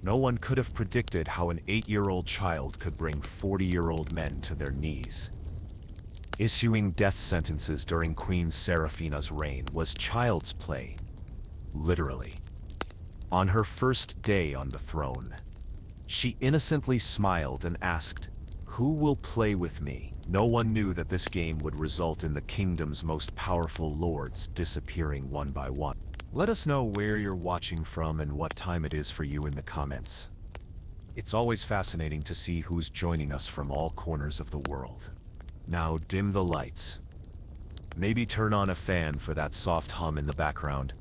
No one could have predicted how an 8-year-old child could bring 40-year-old men to their knees. Issuing death sentences during Queen Seraphina's reign was child's play, literally. On her first day on the throne, she innocently smiled and asked, "Who will play with me?" No one knew that this game would result in the kingdom's most powerful lords disappearing one by one. Let us know where you're watching from and what time it is for you in the comments. It's always fascinating to see who's joining us from all corners of the world. Now dim the lights. Maybe turn on a fan for that soft hum in the background.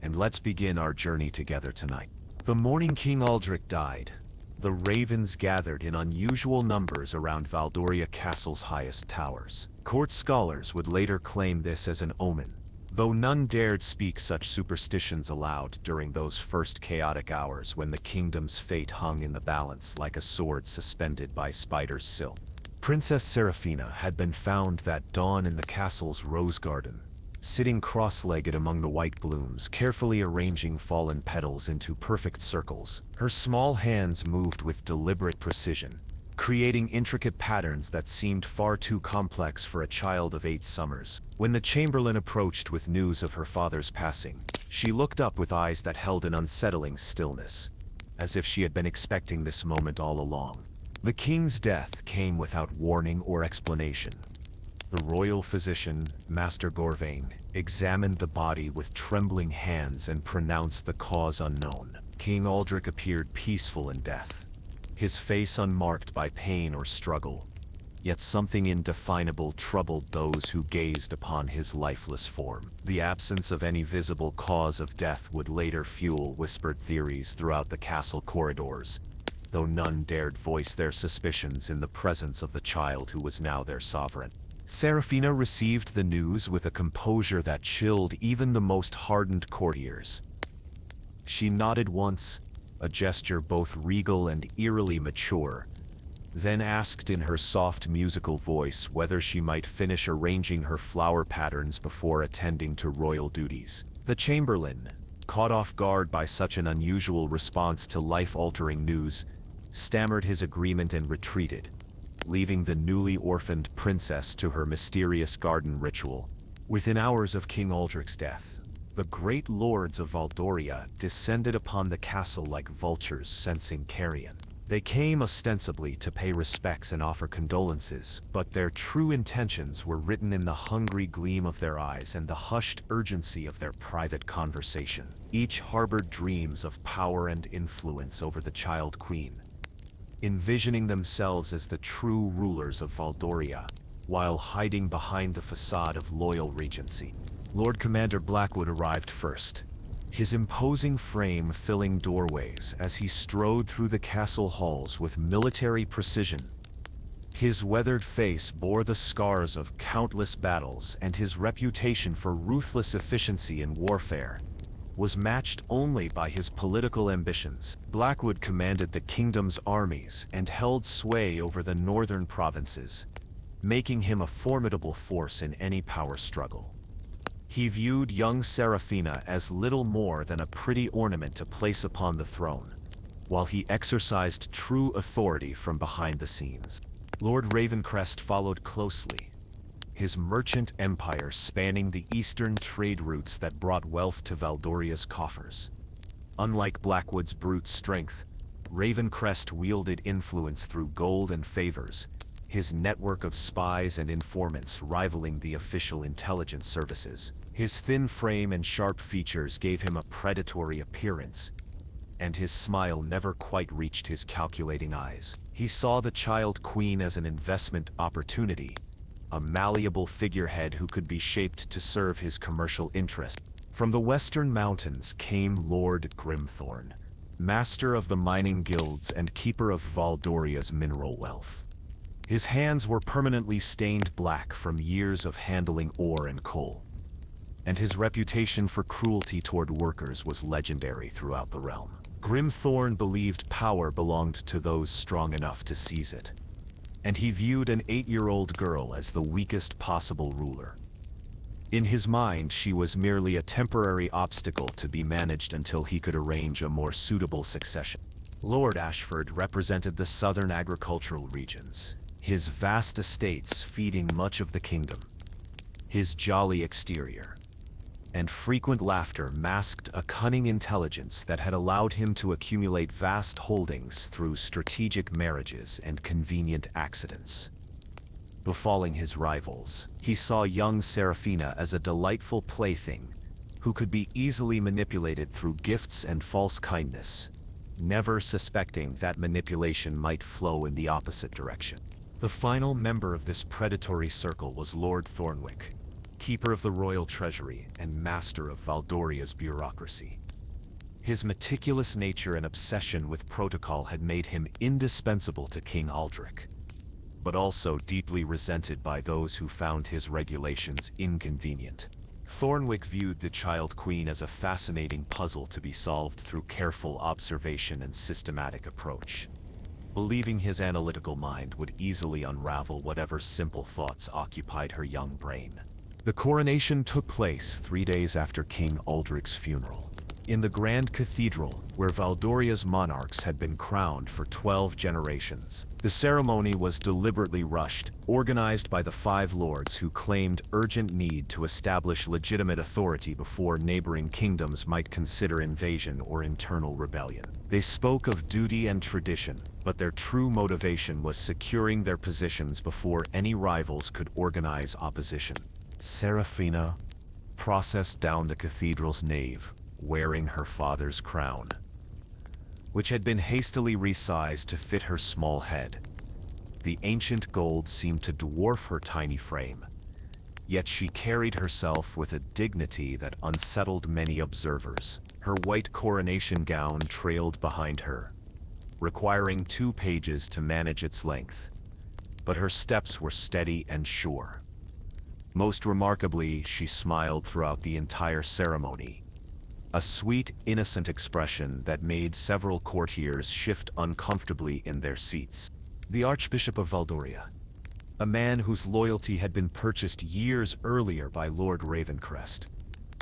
And let's begin our journey together tonight. The morning King Aldrich died. The ravens gathered in unusual numbers around Valdoria Castle's highest towers. Court scholars would later claim this as an omen, though none dared speak such superstitions aloud during those first chaotic hours when the kingdom's fate hung in the balance like a sword suspended by spider's silk. Princess Seraphina had been found that dawn in the castle's rose garden, sitting cross-legged among the white blooms, carefully arranging fallen petals into perfect circles. Her small hands moved with deliberate precision, creating intricate patterns that seemed far too complex for a child of 8 summers. When the chamberlain approached with news of her father's passing, she looked up with eyes that held an unsettling stillness, as if she had been expecting this moment all along. The king's death came without warning or explanation. The royal physician, Master Gorvain, examined the body with trembling hands and pronounced the cause unknown. King Aldrich appeared peaceful in death, his face unmarked by pain or struggle, yet something indefinable troubled those who gazed upon his lifeless form. The absence of any visible cause of death would later fuel whispered theories throughout the castle corridors, though none dared voice their suspicions in the presence of the child who was now their sovereign. Seraphina received the news with a composure that chilled even the most hardened courtiers. She nodded once, a gesture both regal and eerily mature, then asked in her soft musical voice whether she might finish arranging her flower patterns before attending to royal duties. The chamberlain, caught off guard by such an unusual response to life-altering news, stammered his agreement and retreated, leaving the newly orphaned princess to her mysterious garden ritual. Within hours of King Aldrich's death, the great lords of Valdoria descended upon the castle like vultures sensing carrion. They came ostensibly to pay respects and offer condolences, but their true intentions were written in the hungry gleam of their eyes and the hushed urgency of their private conversation. Each harbored dreams of power and influence over the child queen, envisioning themselves as the true rulers of Valdoria, while hiding behind the facade of loyal regency. Lord Commander Blackwood arrived first, his imposing frame filling doorways as he strode through the castle halls with military precision. His weathered face bore the scars of countless battles, and his reputation for ruthless efficiency in warfare was matched only by his political ambitions. Blackwood commanded the kingdom's armies and held sway over the northern provinces, making him a formidable force in any power struggle. He viewed young Seraphina as little more than a pretty ornament to place upon the throne, while he exercised true authority from behind the scenes. Lord Ravencrest followed closely, his merchant empire spanning the eastern trade routes that brought wealth to Valdoria's coffers. Unlike Blackwood's brute strength, Ravencrest wielded influence through gold and favors, his network of spies and informants rivaling the official intelligence services. His thin frame and sharp features gave him a predatory appearance, and his smile never quite reached his calculating eyes. He saw the child queen as an investment opportunity, a malleable figurehead who could be shaped to serve his commercial interests. From the western mountains came Lord Grimthorne, master of the mining guilds and keeper of Valdoria's mineral wealth. His hands were permanently stained black from years of handling ore and coal, and his reputation for cruelty toward workers was legendary throughout the realm. Grimthorne believed power belonged to those strong enough to seize it, and he viewed an 8-year-old girl as the weakest possible ruler. In his mind, she was merely a temporary obstacle to be managed until he could arrange a more suitable succession. Lord Ashford represented the southern agricultural regions, his vast estates feeding much of the kingdom. His jolly exterior and frequent laughter masked a cunning intelligence that had allowed him to accumulate vast holdings through strategic marriages and convenient accidents. Befalling his rivals, he saw young Seraphina as a delightful plaything who could be easily manipulated through gifts and false kindness, never suspecting that manipulation might flow in the opposite direction. The final member of this predatory circle was Lord Thornwick, keeper of the royal treasury and master of Valdoria's bureaucracy. His meticulous nature and obsession with protocol had made him indispensable to King Aldrich, but also deeply resented by those who found his regulations inconvenient. Thornwick viewed the child queen as a fascinating puzzle to be solved through careful observation and systematic approach, believing his analytical mind would easily unravel whatever simple thoughts occupied her young brain. The coronation took place 3 days after King Aldrich's funeral, in the Grand Cathedral, where Valdoria's monarchs had been crowned for 12 generations. The ceremony was deliberately rushed, organized by the 5 lords who claimed urgent need to establish legitimate authority before neighboring kingdoms might consider invasion or internal rebellion. They spoke of duty and tradition, but their true motivation was securing their positions before any rivals could organize opposition. Seraphina processed down the cathedral's nave, wearing her father's crown, which had been hastily resized to fit her small head. The ancient gold seemed to dwarf her tiny frame, yet she carried herself with a dignity that unsettled many observers. Her white coronation gown trailed behind her, requiring 2 pages to manage its length, but her steps were steady and sure. Most remarkably, she smiled throughout the entire ceremony, a sweet, innocent expression that made several courtiers shift uncomfortably in their seats. The Archbishop of Valdoria, a man whose loyalty had been purchased years earlier by Lord Ravencrest,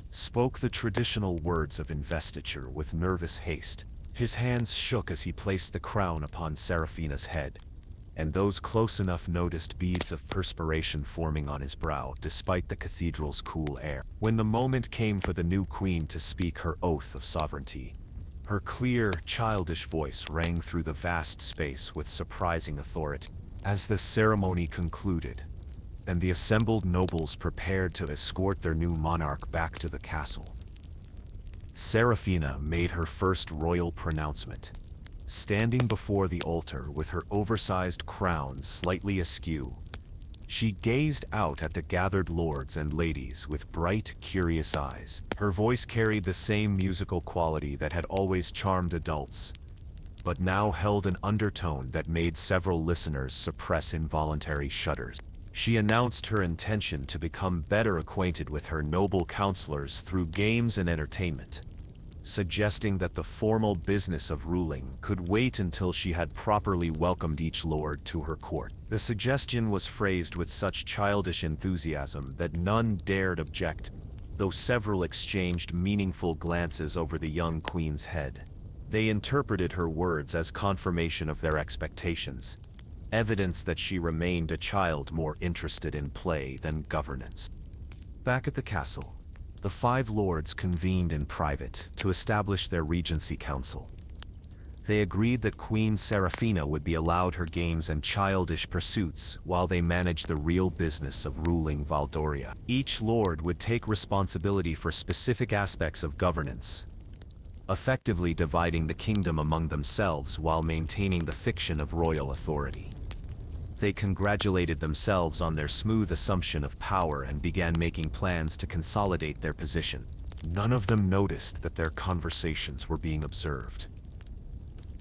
spoke the traditional words of investiture with nervous haste. His hands shook as he placed the crown upon Seraphina's head, and those close enough noticed beads of perspiration forming on his brow despite the cathedral's cool air. When the moment came for the new queen to speak her oath of sovereignty, her clear, childish voice rang through the vast space with surprising authority. As the ceremony concluded, and the assembled nobles prepared to escort their new monarch back to the castle, Seraphina made her first royal pronouncement. Standing before the altar with her oversized crown slightly askew, she gazed out at the gathered lords and ladies with bright, curious eyes. Her voice carried the same musical quality that had always charmed adults, but now held an undertone that made several listeners suppress involuntary shudders. She announced her intention to become better acquainted with her noble counselors through games and entertainment, suggesting that the formal business of ruling could wait until she had properly welcomed each lord to her court. The suggestion was phrased with such childish enthusiasm that none dared object, though several exchanged meaningful glances over the young queen's head. They interpreted her words as confirmation of their expectations, evidence that she remained a child more interested in play than governance. Back at the castle, the 5 lords convened in private to establish their regency council. They agreed that Queen Seraphina would be allowed her games and childish pursuits while they managed the real business of ruling Valdoria. Each lord would take responsibility for specific aspects of governance, effectively dividing the kingdom among themselves while maintaining the fiction of royal authority. They congratulated themselves on their smooth assumption of power and began making plans to consolidate their position. None of them noticed that their conversations were being observed.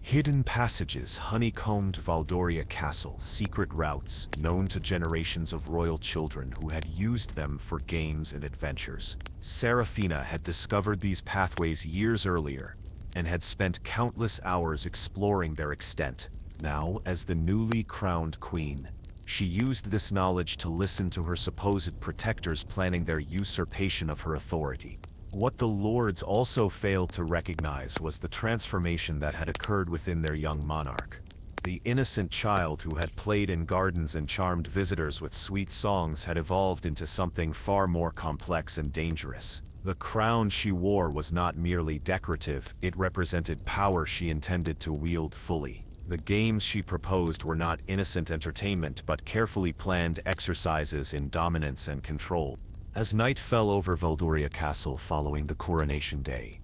Hidden passages honeycombed Valdoria Castle, secret routes known to generations of royal children who had used them for games and adventures. Seraphina had discovered these pathways years earlier and had spent countless hours exploring their extent. Now, as the newly crowned queen, she used this knowledge to listen to her supposed protectors planning their usurpation of her authority. What the lords also failed to recognize was the transformation that had occurred within their young monarch. The innocent child who had played in gardens and charmed visitors with sweet songs had evolved into something far more complex and dangerous. The crown she wore was not merely decorative, it represented power she intended to wield fully. The games she proposed were not innocent entertainment but carefully planned exercises in dominance and control. As night fell over Valdoria Castle following the coronation day,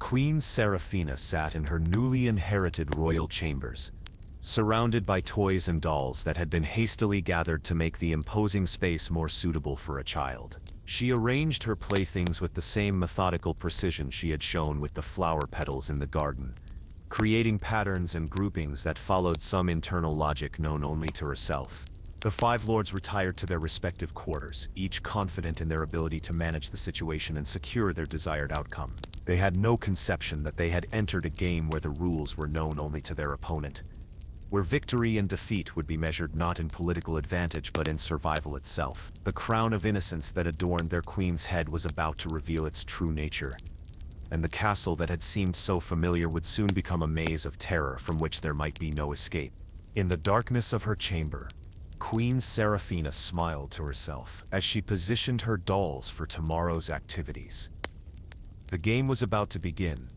Queen Seraphina sat in her newly inherited royal chambers, surrounded by toys and dolls that had been hastily gathered to make the imposing space more suitable for a child. She arranged her playthings with the same methodical precision she had shown with the flower petals in the garden, creating patterns and groupings that followed some internal logic known only to herself. The five lords retired to their respective quarters, each confident in their ability to manage the situation and secure their desired outcome. They had no conception that they had entered a game where the rules were known only to their opponent, where victory and defeat would be measured not in political advantage but in survival itself. The crown of innocence that adorned their queen's head was about to reveal its true nature, and the castle that had seemed so familiar would soon become a maze of terror from which there might be no escape. In the darkness of her chamber, Queen Seraphina smiled to herself as she positioned her dolls for tomorrow's activities. The game was about to begin,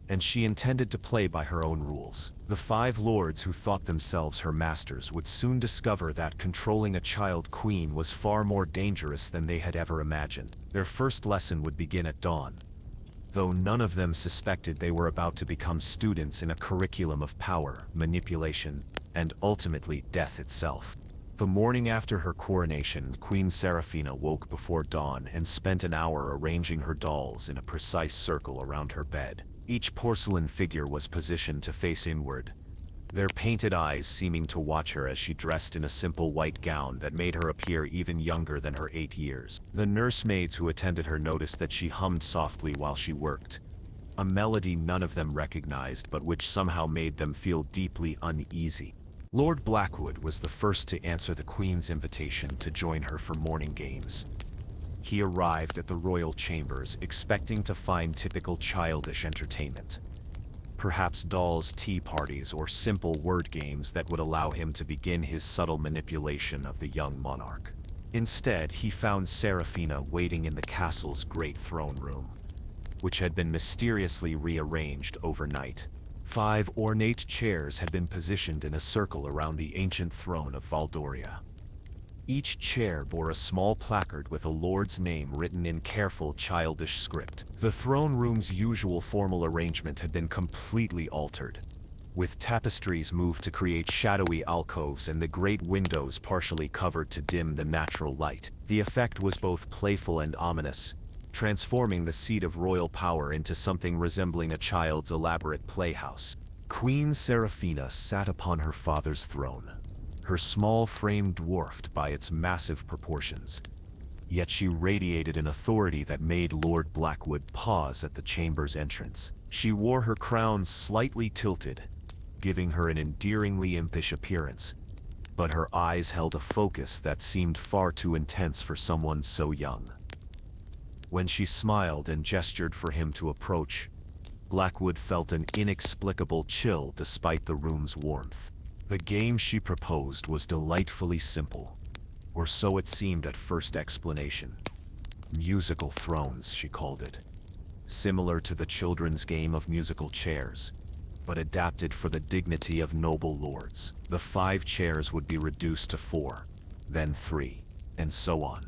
and she intended to play by her own rules. The five lords who thought themselves her masters would soon discover that controlling a child queen was far more dangerous than they had ever imagined. Their first lesson would begin at dawn, though none of them suspected they were about to become students in a curriculum of power, manipulation, and ultimately death itself. The morning after her coronation, Queen Seraphina woke before dawn and spent an hour arranging her dolls in a precise circle around her bed. Each porcelain figure was positioned to face inward, their painted eyes seeming to watch her as she dressed in a simple white gown that made her appear even younger than her 8 years. The nursemaids who attended her noticed that she hummed softly while she worked, a melody none of them recognized but which somehow made them feel deeply uneasy. Lord Blackwood was the first to answer the Queen's invitation to join her for morning games. He arrived at the royal chambers expecting to find typical childish entertainment. Perhaps dolls' tea parties or simple word games that would allow him to begin his subtle manipulation of the young monarch. Instead, he found Seraphina waiting in the castle's great throne room, which had been mysteriously rearranged overnight. 5 ornate chairs had been positioned in a circle around the ancient throne of Valdoria. Each chair bore a small placard with a lord's name written in careful, childish script. The throne room's usual formal arrangement had been completely altered, with tapestries moved to create shadowy alcoves and the great windows partially covered to dim the natural light. The effect was both playful and ominous, transforming the seat of royal power into something resembling a child's elaborate playhouse. Queen Seraphina sat upon her father's throne, her small frame dwarfed by its massive proportions. Yet she radiated an authority that made Lord Blackwood pause at the chamber's entrance. She wore her crown slightly tilted, giving her an endearingly impish appearance, but her eyes held a focus that seemed far too intense for someone so young. When she smiled and gestured for him to approach, Blackwood felt an inexplicable chill despite the room's warmth. The game she proposed was delightfully simple, or so it seemed at first explanation. Musical thrones, she called it, similar to the children's game of musical chairs, but adapted for the dignity of noble lords. The 5 chairs would be reduced to 4, then 3, and so on,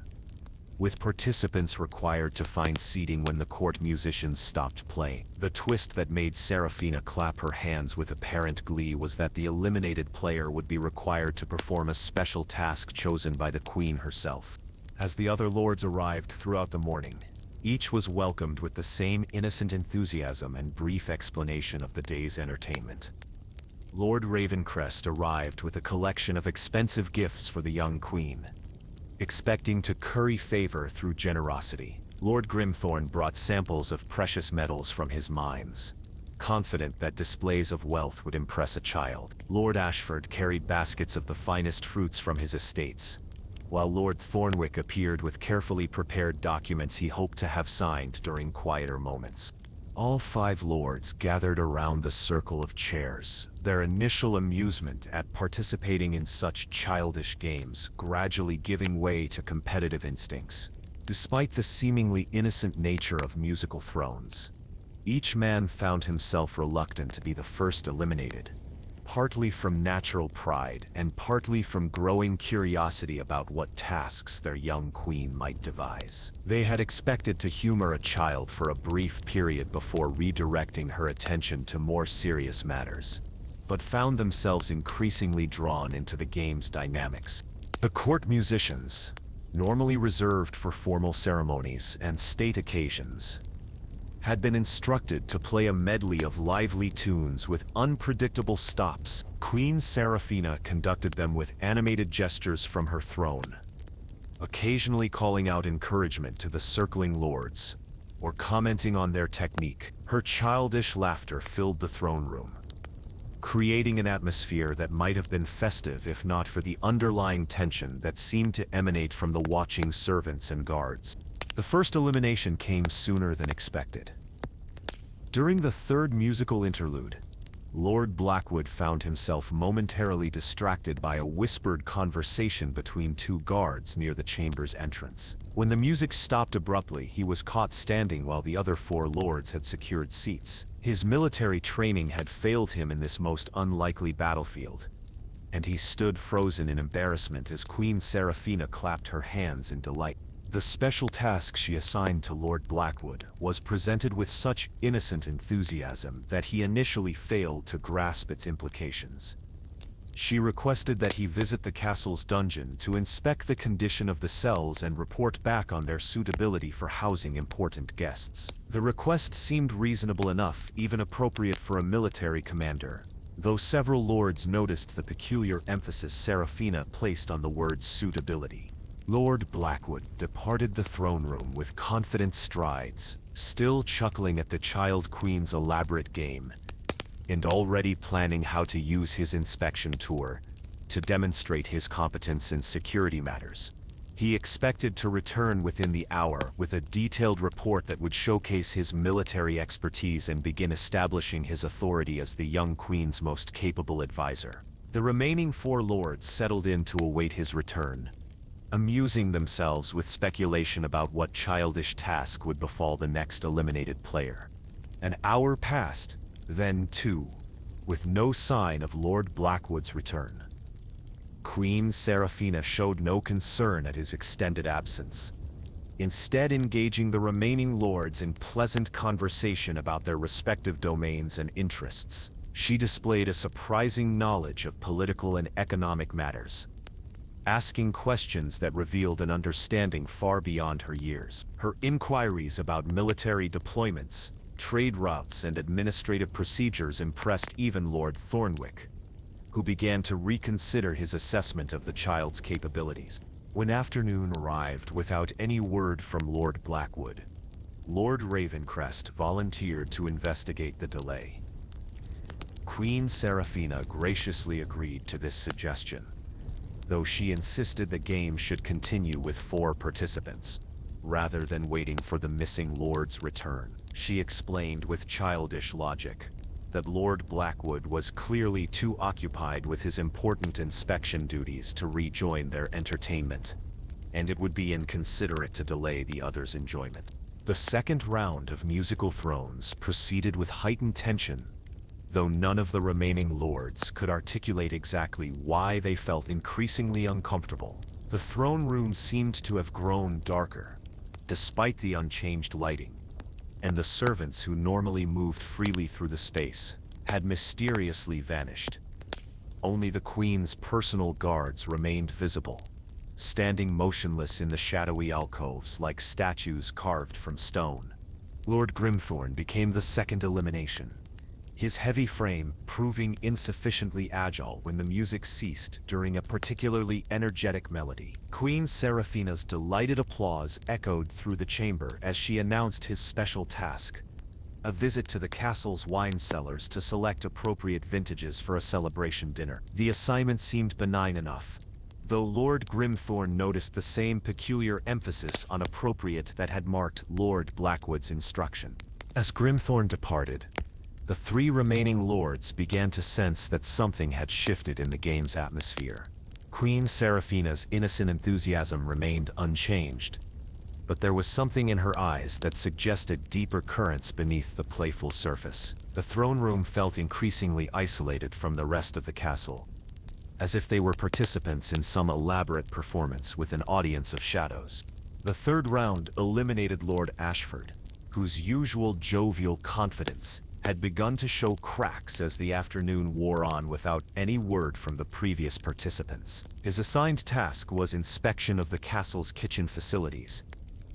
with participants required to find seating when the court musicians stopped playing. The twist that made Seraphina clap her hands with apparent glee was that the eliminated player would be required to perform a special task chosen by the queen herself. As the other lords arrived throughout the morning, each was welcomed with the same innocent enthusiasm and brief explanation of the day's entertainment. Lord Ravencrest arrived with a collection of expensive gifts for the young queen, expecting to curry favor through generosity. Lord Grimthorne brought samples of precious metals from his mines, confident that displays of wealth would impress a child. Lord Ashford carried baskets of the finest fruits from his estates, while Lord Thornwick appeared with carefully prepared documents he hoped to have signed during quieter moments. All 5 lords gathered around the circle of chairs, their initial amusement at participating in such childish games gradually giving way to competitive instincts. Despite the seemingly innocent nature of musical thrones, each man found himself reluctant to be the first eliminated, partly from natural pride and partly from growing curiosity about what tasks their young queen might devise. They had expected to humor a child for a brief period before redirecting her attention to more serious matters, but found themselves increasingly drawn into the game's dynamics. The court musicians, normally reserved for formal ceremonies and state occasions, had been instructed to play a medley of lively tunes with unpredictable stops. Queen Seraphina conducted them with animated gestures from her throne, occasionally calling out encouragement to the circling lords, or commenting on their technique. Her childish laughter filled the throne room, creating an atmosphere that might have been festive if not for the underlying tension that seemed to emanate from the watching servants and guards. The first elimination came sooner than expected. During the 3rd musical interlude, Lord Blackwood found himself momentarily distracted by a whispered conversation between 2 guards near the chamber's entrance. When the music stopped abruptly, he was caught standing while the other 4 lords had secured seats. His military training had failed him in this most unlikely battlefield, and he stood frozen in embarrassment as Queen Seraphina clapped her hands in delight. The special task she assigned to Lord Blackwood was presented with such innocent enthusiasm that he initially failed to grasp its implications. She requested that he visit the castle's dungeon to inspect the condition of the cells and report back on their suitability for housing important guests. The request seemed reasonable enough, even appropriate for a military commander, though several lords noticed the peculiar emphasis Seraphina placed on the word suitability. Lord Blackwood departed the throne room with confident strides, still chuckling at the child queen's elaborate game, and already planning how to use his inspection tour to demonstrate his competence in security matters. He expected to return within the hour with a detailed report that would showcase his military expertise and begin establishing his authority as the young queen's most capable advisor. The remaining 4 lords settled in to await his return, amusing themselves with speculation about what childish task would befall the next eliminated player. An hour passed, then 2, with no sign of Lord Blackwood's return. Queen Seraphina showed no concern at his extended absence, instead engaging the remaining lords in pleasant conversation about their respective domains and interests. She displayed a surprising knowledge of political and economic matters, asking questions that revealed an understanding far beyond her years. Her inquiries about military deployments, trade routes, and administrative procedures impressed even Lord Thornwick, who began to reconsider his assessment of the child's capabilities. When afternoon arrived without any word from Lord Blackwood, Lord Ravencrest volunteered to investigate the delay. Queen Seraphina graciously agreed to this suggestion, though she insisted the game should continue with 4 participants, rather than waiting for the missing lord's return. She explained with childish logic that Lord Blackwood was clearly too occupied with his important inspection duties to rejoin their entertainment, and it would be inconsiderate to delay the others' enjoyment. The second round of musical thrones proceeded with heightened tension, though none of the remaining lords could articulate exactly why they felt increasingly uncomfortable. The throne room seemed to have grown darker, despite the unchanged lighting, and the servants who normally moved freely through the space had mysteriously vanished. Only the Queen's personal guards remained visible, standing motionless in the shadowy alcoves like statues carved from stone. Lord Grimthorne became the second elimination, his heavy frame proving insufficiently agile when the music ceased during a particularly energetic melody. Queen Seraphina's delighted applause echoed through the chamber as she announced his special task, a visit to the castle's wine cellars to select appropriate vintages for a celebration dinner. The assignment seemed benign enough, though Lord Grimthorne noticed the same peculiar emphasis on appropriate that had marked Lord Blackwood's instruction. As Grimthorne departed, the three remaining lords began to sense that something had shifted in the game's atmosphere. Queen Seraphina's innocent enthusiasm remained unchanged, but there was something in her eyes that suggested deeper currents beneath the playful surface. The throne room felt increasingly isolated from the rest of the castle, as if they were participants in some elaborate performance with an audience of shadows. The third round eliminated Lord Ashford, whose usual jovial confidence had begun to show cracks as the afternoon wore on without any word from the previous participants. His assigned task was inspection of the castle's kitchen facilities,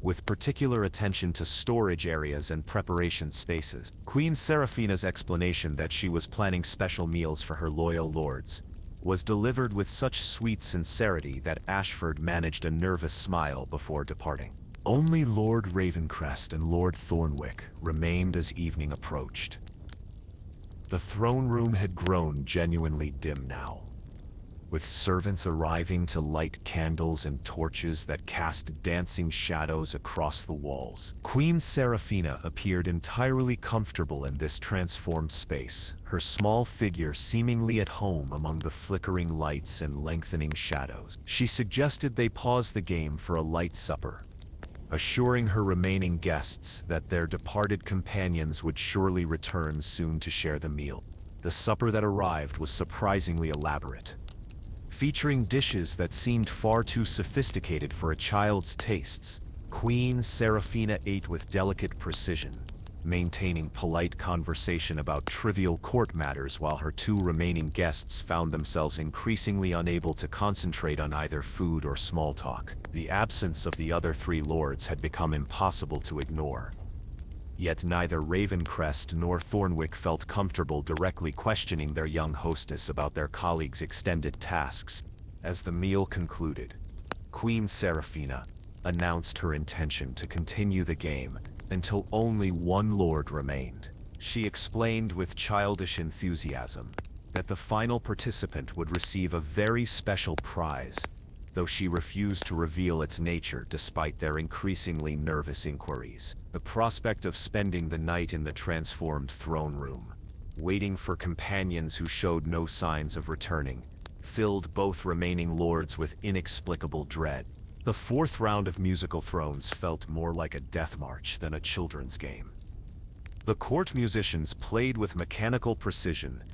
with particular attention to storage areas and preparation spaces. Queen Seraphina's explanation that she was planning special meals for her loyal lords was delivered with such sweet sincerity that Ashford managed a nervous smile before departing. Only Lord Ravencrest and Lord Thornwick remained as evening approached. The throne room had grown genuinely dim now, with servants arriving to light candles and torches that cast dancing shadows across the walls. Queen Seraphina appeared entirely comfortable in this transformed space, her small figure seemingly at home among the flickering lights and lengthening shadows. She suggested they pause the game for a light supper, assuring her remaining guests that their departed companions would surely return soon to share the meal. The supper that arrived was surprisingly elaborate, featuring dishes that seemed far too sophisticated for a child's tastes. Queen Seraphina ate with delicate precision, maintaining polite conversation about trivial court matters while her two remaining guests found themselves increasingly unable to concentrate on either food or small talk. The absence of the other three lords had become impossible to ignore, yet neither Ravencrest nor Thornwick felt comfortable directly questioning their young hostess about their colleagues' extended tasks. As the meal concluded, Queen Seraphina announced her intention to continue the game until only one lord remained. She explained with childish enthusiasm that the final participant would receive a very special prize, though she refused to reveal its nature despite their increasingly nervous inquiries. The prospect of spending the night in the transformed throne room, waiting for companions who showed no signs of returning, filled both remaining lords with inexplicable dread. The fourth round of musical thrones felt more like a death march than a children's game. The court musicians played with mechanical precision,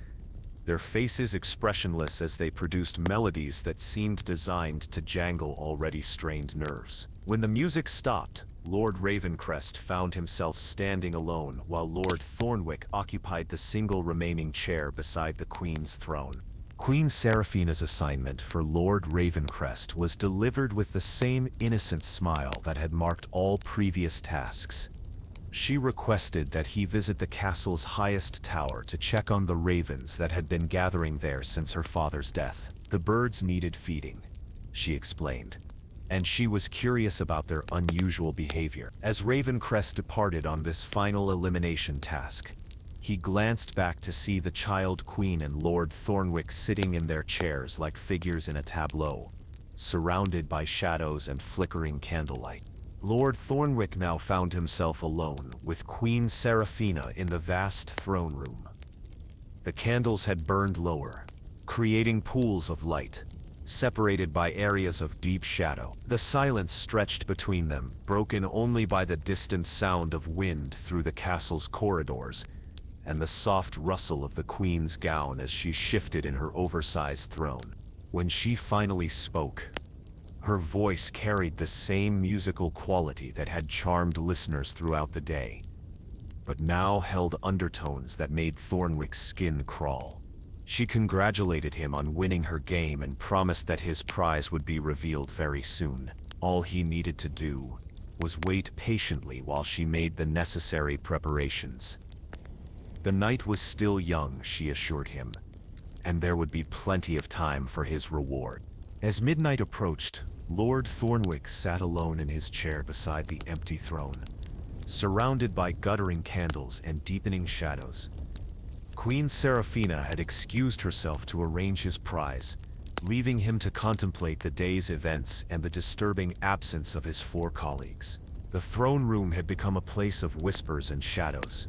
their faces expressionless as they produced melodies that seemed designed to jangle already strained nerves. When the music stopped, Lord Ravencrest found himself standing alone while Lord Thornwick occupied the single remaining chair beside the Queen's throne. Queen Seraphina's assignment for Lord Ravencrest was delivered with the same innocent smile that had marked all previous tasks. She requested that he visit the castle's highest tower to check on the ravens that had been gathering there since her father's death. The birds needed feeding, she explained, and she was curious about their unusual behavior. As Ravencrest departed on this final elimination task, he glanced back to see the child queen and Lord Thornwick sitting in their chairs like figures in a tableau, surrounded by shadows and flickering candlelight. Lord Thornwick now found himself alone with Queen Seraphina in the vast throne room. The candles had burned lower, creating pools of light, separated by areas of deep shadow. The silence stretched between them, broken only by the distant sound of wind through the castle's corridors and the soft rustle of the Queen's gown as she shifted in her oversized throne. When she finally spoke, her voice carried the same musical quality that had charmed listeners throughout the day, but now held undertones that made Thornwick's skin crawl. She congratulated him on winning her game and promised that his prize would be revealed very soon. All he needed to do was wait patiently while she made the necessary preparations. The night was still young, she assured him, and there would be plenty of time for his reward. As midnight approached, Lord Thornwick sat alone in his chair beside the empty throne, surrounded by guttering candles and deepening shadows. Queen Seraphina had excused herself to arrange his prize, leaving him to contemplate the day's events and the disturbing absence of his four colleagues. The throne room had become a place of whispers and shadows,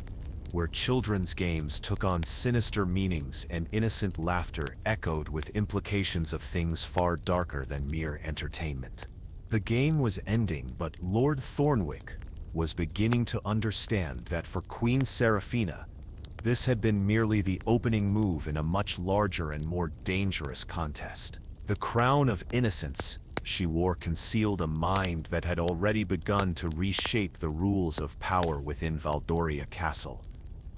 where children's games took on sinister meanings and innocent laughter echoed with implications of things far darker than mere entertainment. The game was ending, but Lord Thornwick was beginning to understand that for Queen Seraphina, this had been merely the opening move in a much larger and more dangerous contest. The crown of innocence she wore concealed a mind that had already begun to reshape the rules of power within Valdoria Castle,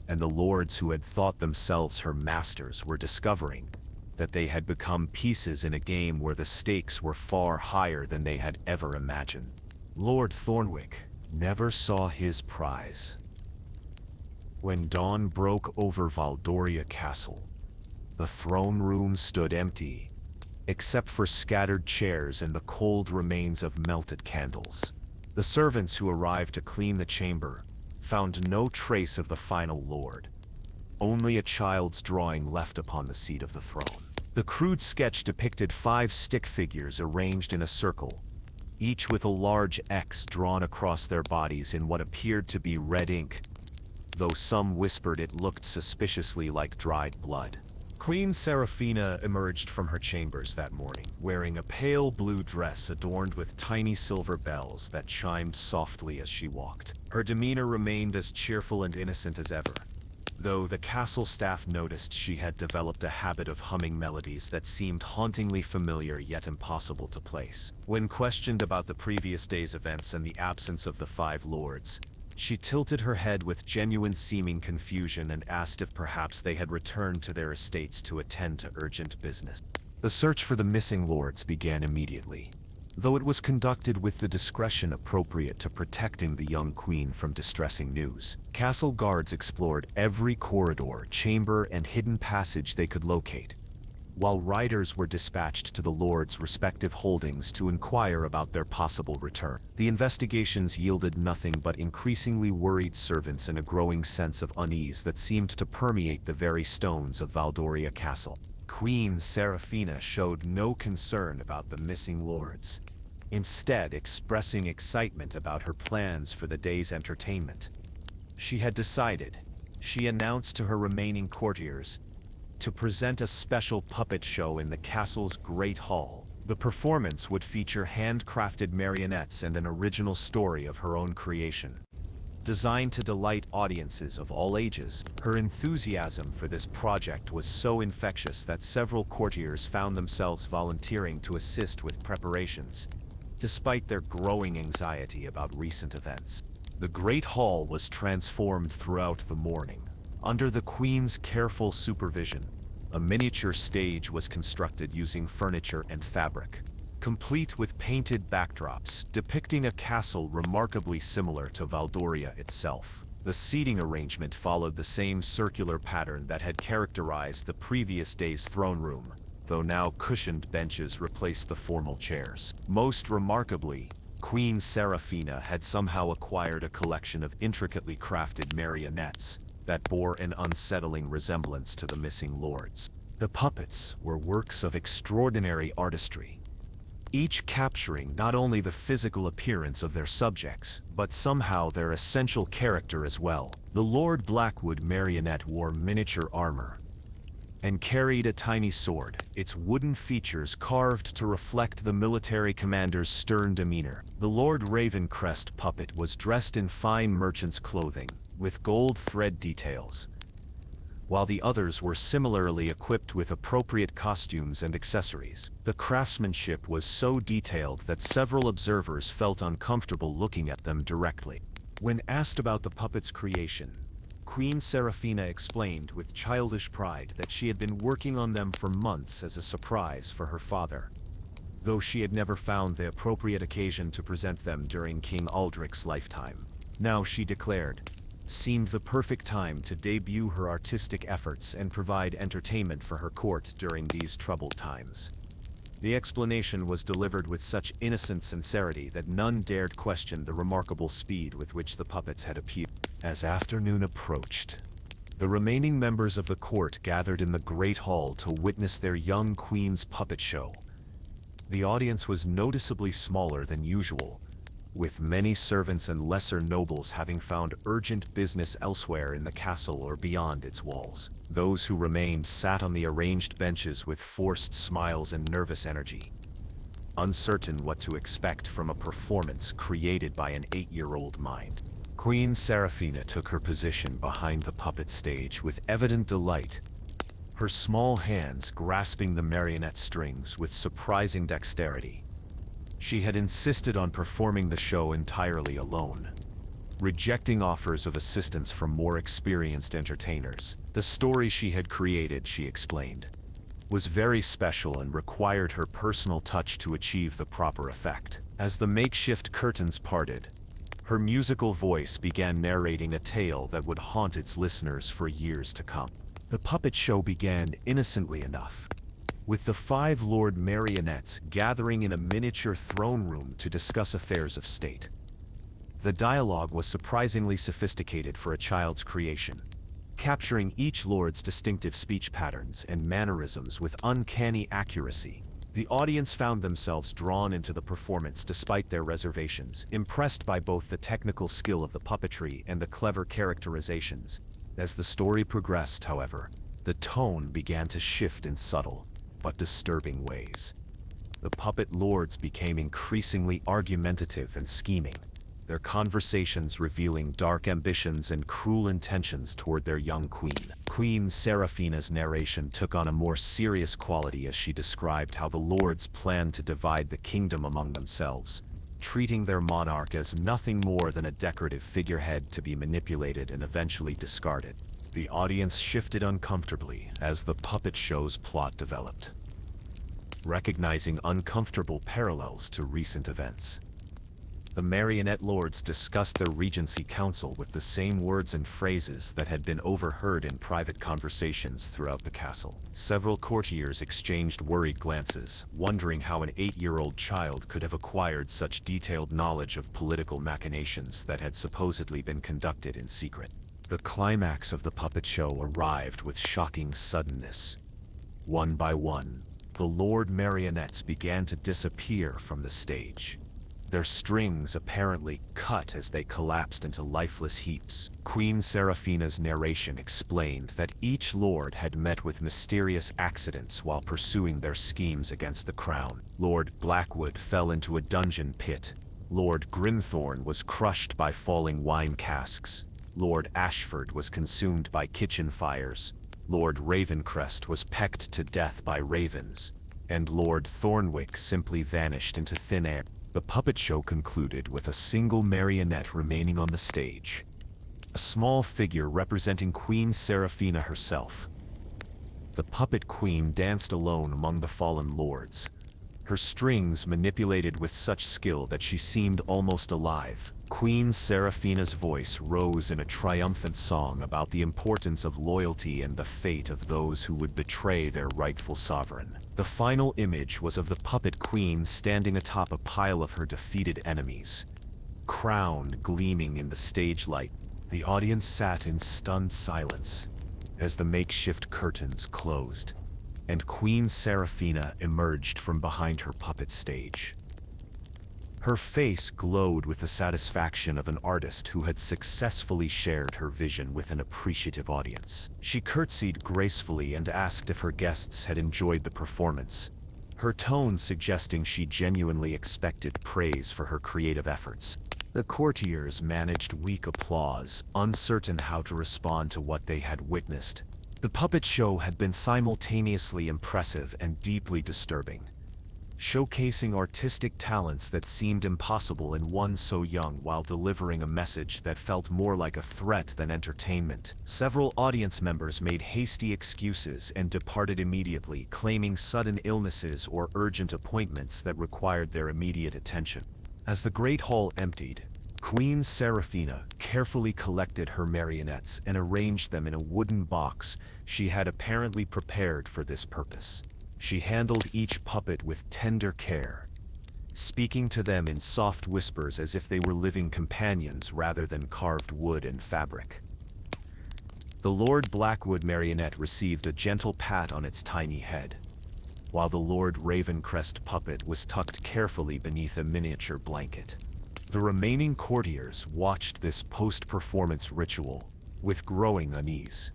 and the lords who had thought themselves her masters were discovering that they had become pieces in a game where the stakes were far higher than they had ever imagined. Lord Thornwick never saw his prize. When dawn broke over Valdoria Castle, the throne room stood empty, except for scattered chairs and the cold remains of melted candles. The servants who arrived to clean the chamber found no trace of the final lord, only a child's drawing left upon the seat of the throne. The crude sketch depicted 5 stick figures arranged in a circle, each with a large X drawn across their bodies in what appeared to be red ink, though some whispered it looked suspiciously like dried blood. Queen Seraphina emerged from her chambers that morning, wearing a pale blue dress adorned with tiny silver bells that chimed softly as she walked. Her demeanor remained as cheerful and innocent as ever, though the castle staff noticed she had developed a habit of humming melodies that seemed hauntingly familiar yet impossible to place. When questioned about the previous day's events and the absence of the 5 lords, she tilted her head with genuine seeming confusion and asked if perhaps they had returned to their estates to attend to urgent business. The search for the missing lords began immediately, though it was conducted with the discretion appropriate to protecting the young queen from distressing news. Castle guards explored every corridor, chamber, and hidden passage they could locate, while riders were dispatched to the lords' respective holdings to inquire about their possible return. The investigations yielded nothing but increasingly worried servants and a growing sense of unease that seemed to permeate the very stones of Valdoria Castle. Queen Seraphina showed no concern about the missing lords, instead expressing excitement about her plans for the day's entertainment. She had decided, she announced to her remaining courtiers, to present a special puppet show in the castle's Great Hall. The performance would feature handcrafted marionettes and an original story of her own creation, designed to delight audiences of all ages. Her enthusiasm for this project was so infectious that several courtiers found themselves volunteering to assist with preparations, despite their growing anxiety about recent events. The Great Hall was transformed throughout the morning. Under the Queen's careful supervision, a miniature stage was constructed using furniture and fabric, complete with painted backdrops depicting a castle remarkably similar to Valdoria itself. The seating arrangement followed the same circular pattern that had characterized the previous day's throne room, though now cushioned benches replaced the formal chairs. Most remarkably, Queen Seraphina had somehow acquired a collection of intricately crafted marionettes that bore an unsettling resemblance to the missing lords. The puppets were works of extraordinary artistry, each capturing not only the physical appearance of their subjects, but somehow their essential character as well. The Lord Blackwood marionette wore miniature armor and carried a tiny sword, its wooden features carved to reflect the military commander's stern demeanor. The Lord Ravencrest puppet was dressed in fine merchant's clothing, with gold thread details, while the others were similarly equipped with appropriate costumes and accessories. The craftsmanship was so detailed that several observers felt uncomfortable looking at them directly. When asked about the puppet's creation, Queen Seraphina explained with childish pride that she had been working on them for months as a surprise for her father, though she had never found the appropriate occasion to present them during King Aldrich's lifetime. Now, she declared, seemed the perfect time to debut her artistic efforts and provide entertainment for her court during these troubled times. The explanation was delivered with such innocent sincerity that none dared question the remarkable speed with which the puppets had appeared. As afternoon approached, The remaining members of the court gathered in the Great Hall to witness their young queen's puppet show. The audience was noticeably smaller than usual, with many servants and lesser nobles having found urgent business elsewhere in the castle or beyond its walls. Those who remained sat on the arranged benches with forced smiles and nervous energy, uncertain what to expect from a performance created by an 8-year-old mind. Queen Seraphina took her position behind the puppet stage with evident delight, her small hands grasping the marionette strings with surprising dexterity. She had insisted on performing the show entirely alone, rejecting offers of assistance from more experienced entertainers. The story she had created, she explained, was very special and required her personal touch to achieve the proper effect. As the makeshift curtains parted, her musical voice began narrating a tale that would haunt its listeners for years to come. The puppet show began innocently enough, with the 5 Lord Marionettes gathering in a miniature throne room to discuss affairs of state. The dialogue was surprisingly sophisticated for a child's creation, capturing each lord's distinctive speech patterns and mannerisms with uncanny accuracy. The audience found themselves drawn into the performance despite their reservations, impressed by both the technical skill of the puppetry and the clever characterizations. As the story progressed, however, the tone began to shift in subtle but disturbing ways. The puppet lords became increasingly argumentative and scheming, their conversations revealing dark ambitions and cruel intentions toward their young queen. Queen Seraphina's narration took on a more serious quality as she described how the lords planned to divide the kingdom among themselves, treating their monarch as nothing more than a decorative figurehead to be manipulated and eventually discarded. The audience shifted uncomfortably as the puppet show's plot developed, recognizing uncomfortable parallels to recent events. The marionette lords discussed their regency council with the same words and phrases that had been overheard in private conversations throughout the castle. Several courtiers exchanged worried glances, wondering how an 8-year-old child could have acquired such detailed knowledge of political machinations that had supposedly been conducted in secret. The climax of the puppet show arrived with shocking suddenness. One by one, the Lord Marionettes began to disappear from the stage, their strings apparently cut as they collapsed into lifeless heaps. Queen Seraphina's narration explained that each lord had met with mysterious accidents while pursuing their schemes against the crown. Lord Blackwood fell into a dungeon pit. Lord Grimthorne was crushed by falling wine casks. Lord Ashford was consumed by kitchen fires. Lord Ravencrest was pecked to death by ravens. And Lord Thornwick simply vanished into thin air. The puppet show concluded with a single marionette remaining on the stage, a small figure representing Queen Seraphina herself. The puppet queen danced alone among the fallen lords, her strings manipulated with such skill that she seemed almost alive. Queen Seraphina's voice rose in a triumphant song about the importance of loyalty and the fate of those who would betray their rightful sovereign. The final image was of the puppet queen standing atop a pile of her defeated enemies, crown gleaming in the stage light. The audience sat in stunned silence as the makeshift curtains closed, and Queen Seraphina emerged from behind her puppet stage. Her face glowed with the satisfaction of an artist who had successfully shared her vision with an appreciative audience. She curtsied gracefully and asked if her guests had enjoyed the performance, her tone suggesting she genuinely expected praise for her creative efforts. The courtiers managed weak applause, uncertain how to respond to what they had witnessed. The puppet show had been simultaneously impressive and deeply disturbing, showcasing artistic talents that seemed impossible in one so young while delivering a message that felt more like a threat than entertainment. Several audience members made hasty excuses and departed immediately, claiming sudden illnesses or urgent appointments that required their immediate attention. As the great hall emptied, Queen Seraphina carefully collected her marionettes and arranged them in a wooden box she had apparently prepared for this purpose. She handled each puppet with tender care, speaking to them in soft whispers as if they were living companions rather than carved wood and fabric. The Lord Blackwood marionette received a gentle pat on its tiny head, while the Lord Ravencrest puppet was tucked carefully beneath a miniature blanket. The remaining courtiers watched this post-performance ritual with growing unease.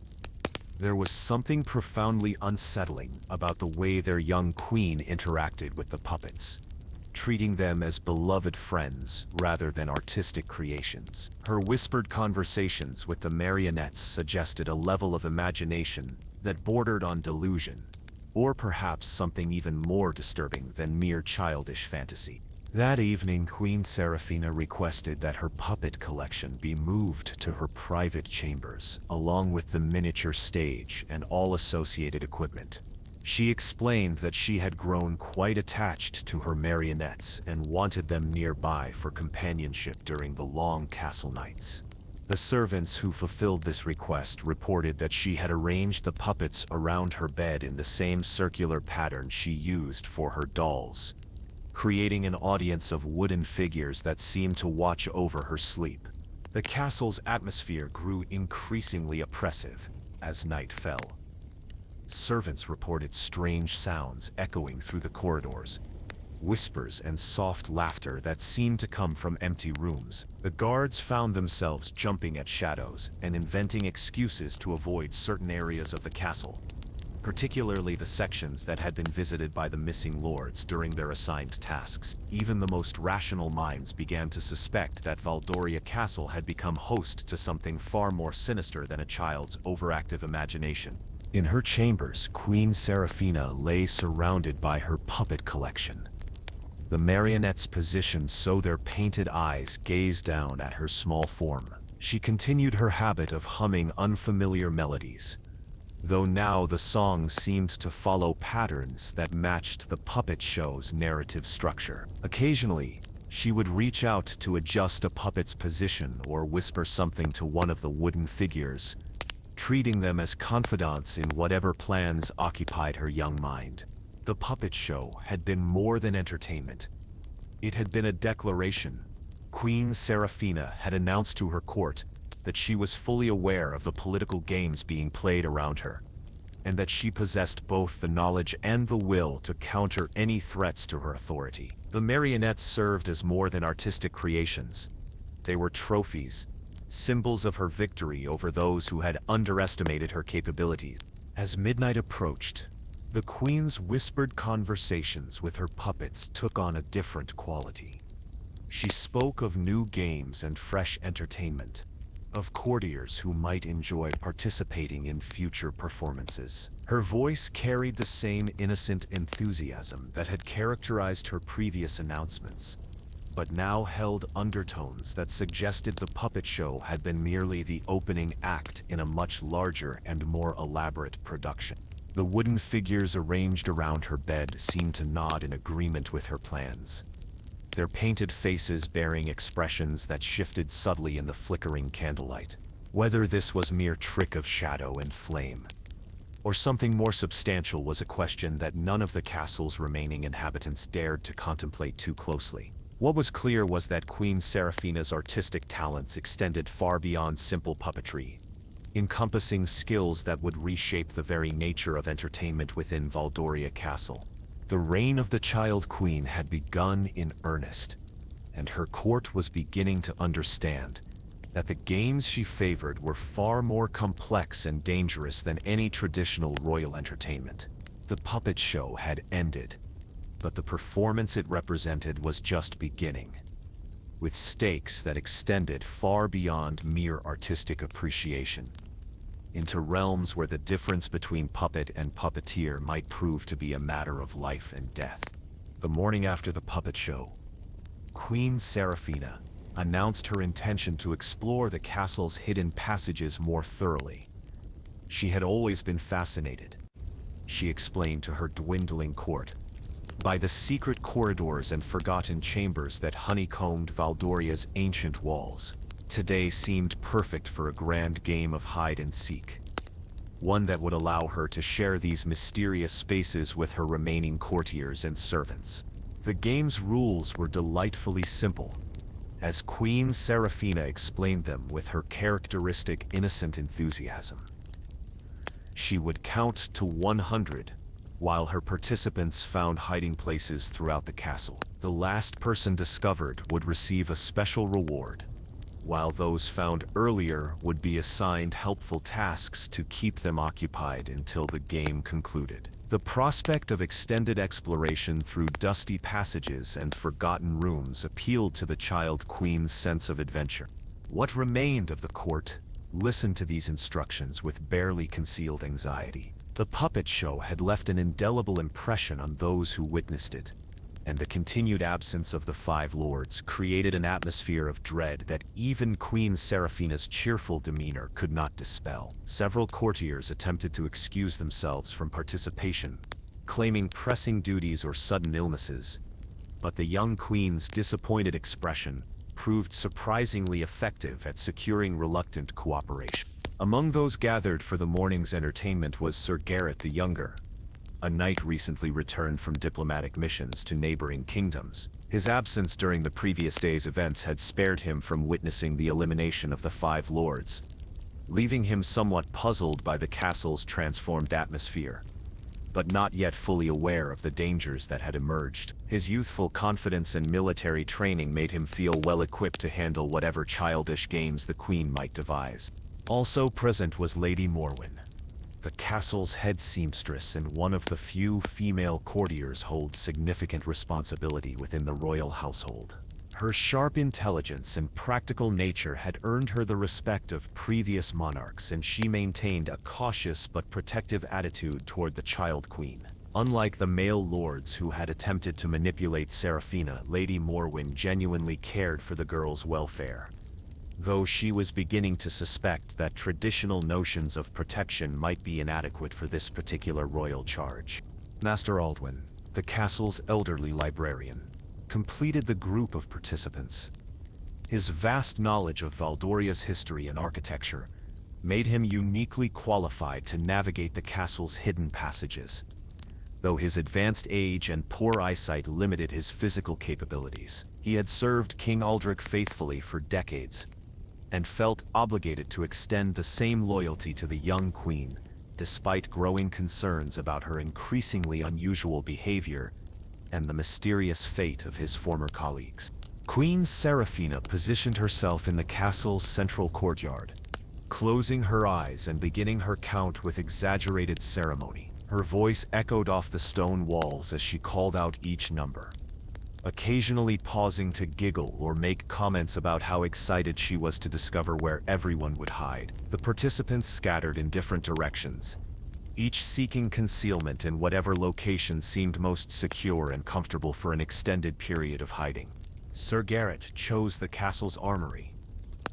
There was something profoundly unsettling about the way their young queen interacted with the puppets, treating them as beloved friends rather than artistic creations. Her whispered conversations with the marionettes suggested a level of imagination that bordered on delusion, or perhaps something even more disturbing than mere childish fantasy. That evening, Queen Seraphina requested that her puppet collection be moved to her private chambers, along with the miniature stage and all associated equipment. She explained that she had grown quite attached to her marionettes and wanted them nearby for companionship during the long castle nights. The servants who fulfilled this request reported that she had arranged the puppets around her bed in the same circular pattern she used for her dolls, creating an audience of wooden figures that seemed to watch over her sleep. The castle's atmosphere grew increasingly oppressive as night fell. Servants reported strange sounds echoing through the corridors, whispers and soft laughter that seemed to come from empty rooms. The guards found themselves jumping at shadows and inventing excuses to avoid certain areas of the castle, particularly the sections that had been visited by the missing lords during their assigned tasks. Even the most rational minds began to suspect that Valdoria Castle had become host to something far more sinister than a child's overactive imagination. In her chambers, Queen Seraphina lay surrounded by her puppet collection, the marionettes positioned so their painted eyes gazed down at her small form. She continued her habit of humming unfamiliar melodies, though now the songs seemed to follow patterns that matched the puppet show's narrative structure. Occasionally, she would reach out to adjust a puppet's position or whisper something to one of the wooden figures, treating them as confidants in whatever plans occupied her young mind. The puppet show had been more than entertainment. It had been a declaration. Queen Seraphina had announced to her court that she was fully aware of the political games being played around her, and that she possessed both the knowledge and the will to counter any threats to her authority. The marionettes served as more than artistic creations. They were trophies, symbols of her victory over those who had underestimated her capabilities. As midnight approached, the Queen's whispered conversations with her puppets took on a different quality. She spoke of new games and fresh entertainment, of courtiers who might enjoy participating in future performances. Her voice carried the same innocent enthusiasm that had characterized her previous announcements, but now held undertones that suggested the puppet show had been merely the opening act in a much larger and more elaborate production. The wooden figures arranged around her bed seemed to nod in agreement with her plans, their painted faces bearing expressions that shifted subtly in the flickering candlelight. Whether this was mere trick of shadow and flame, or something more substantial, was a question that none of the castle's remaining inhabitants dared to contemplate too closely. What was clear was that Queen Seraphina's artistic talents extended far beyond simple puppetry, encompassing skills that would reshape the very nature of entertainment within Valdoria Castle. The reign of the Child Queen had begun in earnest, and her court was beginning to understand that the games she favored were far more complex and dangerous than any traditional royal entertainment. The puppet show had ended, but the performance it represented was just beginning, with stakes that extended far beyond mere artistic appreciation, into realms where the difference between puppet and puppeteer might prove to be a matter of life and death. The morning after the puppet show, Queen Seraphina announced her intention to explore the castle's hidden passages more thoroughly. She had always been fascinated, she explained to her dwindling court, by the secret corridors and forgotten chambers that honeycombed Valdoria's ancient walls. Today seemed perfect for a grand game of hide and seek, one that would allow her to share these mysterious spaces with her remaining courtiers and servants. The game's rules were delightfully simple, as Queen Seraphina explained them with her characteristic innocent enthusiasm. She would count to 100, while her participants found hiding places throughout the castle. The last person discovered would receive a special reward, while those found earlier would be assigned helpful tasks to keep them occupied until the game concluded. The prospect of extended exploration through dusty passages and forgotten rooms appealed to the child queen's sense of adventure. What remained of the court listened to these instructions with barely concealed anxiety. The puppet show had left an indelible impression on those who witnessed it, and the continued absence of the five lords created an atmosphere of dread that even Queen Seraphina's cheerful demeanor could not dispel. Several courtiers attempted to excuse themselves from participation, claiming pressing duties or sudden illnesses, but the young queen's disappointed expression proved surprisingly effective at securing reluctant cooperation. Among those gathered for the morning's entertainment was Sir Garrett the Younger, a knight recently returned from diplomatic missions to neighboring kingdoms. His absence during the previous day's events had spared him from witnessing the elimination of the five lords, leaving him somewhat puzzled by the castle's transformed atmosphere, but not yet fully aware of the dangers that had emerged. His youthful confidence and military training made him feel well equipped to handle whatever childish games the queen might devise. Also present was Lady Morwen, the castle's head seamstress and one of the few female courtiers holds significant responsibility within the royal household. Her sharp intelligence and practical nature had earned her the respect of previous monarchs, and she maintained a cautious but protective attitude toward the child queen. Unlike the male lords who had attempted to manipulate Seraphina, Lady Morwen genuinely cared for the girl's welfare, though she was beginning to suspect that traditional notions of protection might be inadequate for this particular royal charge. Master Aldwin, the castle's elderly librarian, completed the group of participants. His vast knowledge of Valdoria's history and architecture made him uniquely qualified to navigate the castle's hidden passages, though his advanced age and poor eyesight limited his physical capabilities. He had served King Aldrich faithfully for decades, and felt obligated to extend the same loyalty to the young queen, despite growing concerns about her increasingly unusual behavior and the mysterious fate of his former colleagues. Queen Seraphina positioned herself in the castle's central courtyard, closing her eyes and beginning her count with exaggerated ceremony. Her voice echoed off the stone walls as she called out each number, occasionally pausing to giggle or make comments about how excited she was to discover where everyone would hide. The participants scattered in different directions, each seeking concealment in whatever location seemed most secure and comfortable for an extended period of hiding. Sir Garrett chose the castle's armory,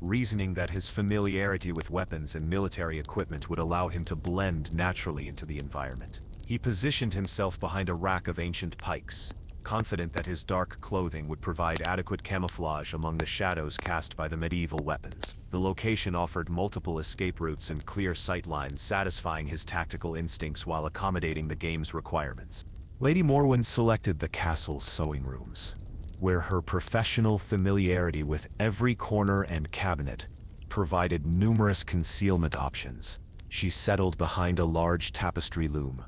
reasoning that his familiarity with weapons and military equipment would allow him to blend naturally into the environment. He positioned himself behind a rack of ancient pikes, confident that his dark clothing would provide adequate camouflage among the shadows cast by the medieval weapons. The location offered multiple escape routes and clear sight lines, satisfying his tactical instincts while accommodating the game's requirements. Lady Morwen selected the castle's sewing rooms, where her professional familiarity with every corner and cabinet provided numerous concealment options. She settled behind a large tapestry loom,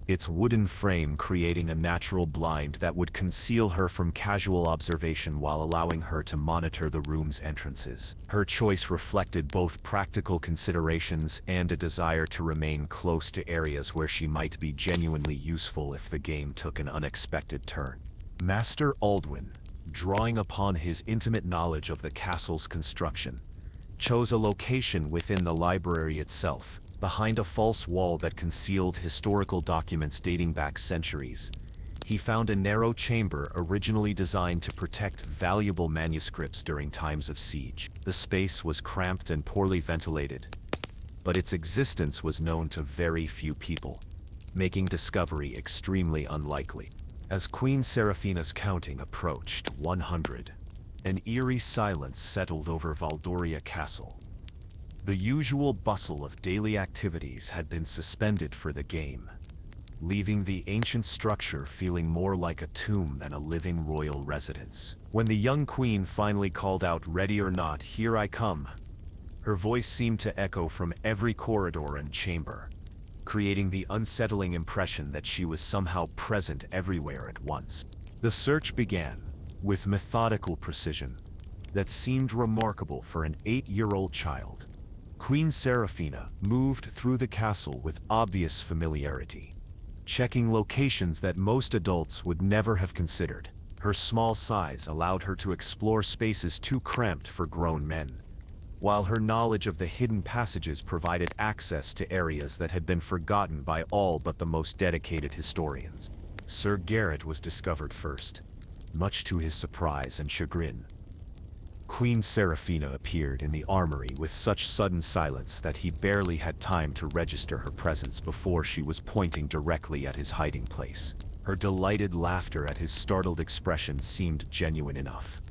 its wooden frame creating a natural blind that would conceal her from casual observation while allowing her to monitor the room's entrances. Her choice reflected both practical considerations and a desire to remain close to areas where she might be genuinely useful if the game took an unexpected turn. Master Aldwin, drawing upon his intimate knowledge of the castle's construction, chose a location within the library itself, behind a false wall that concealed historical documents dating back centuries. He found a narrow chamber originally designed to protect valuable manuscripts during times of siege. The space was cramped and poorly ventilated, but its existence was known to very few people, making discovery extremely unlikely. As Queen Seraphina's counting approached 100, an eerie silence settled over Valdoria Castle. The usual bustle of daily activities had been suspended for the game, leaving the ancient structure feeling more like a tomb than a living royal residence. When the young queen finally called out, "Ready or not, here I come," her voice seemed to echo from every corridor and chamber, creating the unsettling impression that she was somehow present everywhere at once. The search began, with methodical precision that seemed remarkable for an 8-year-old child. Queen Seraphina moved through the castle with obvious familiarity, checking locations that most adults would never have considered. Her small size allowed her to explore spaces too cramped for grown men, while her knowledge of the hidden passages provided access to areas that had been forgotten by all but the most dedicated historians. Sir Garrett was discovered first, much to his surprise and chagrin. Queen Seraphina appeared in the armory with such sudden silence that he barely had time to register her presence before she was pointing directly at his hiding place. Her delighted laughter at his startled expression seemed genuine enough,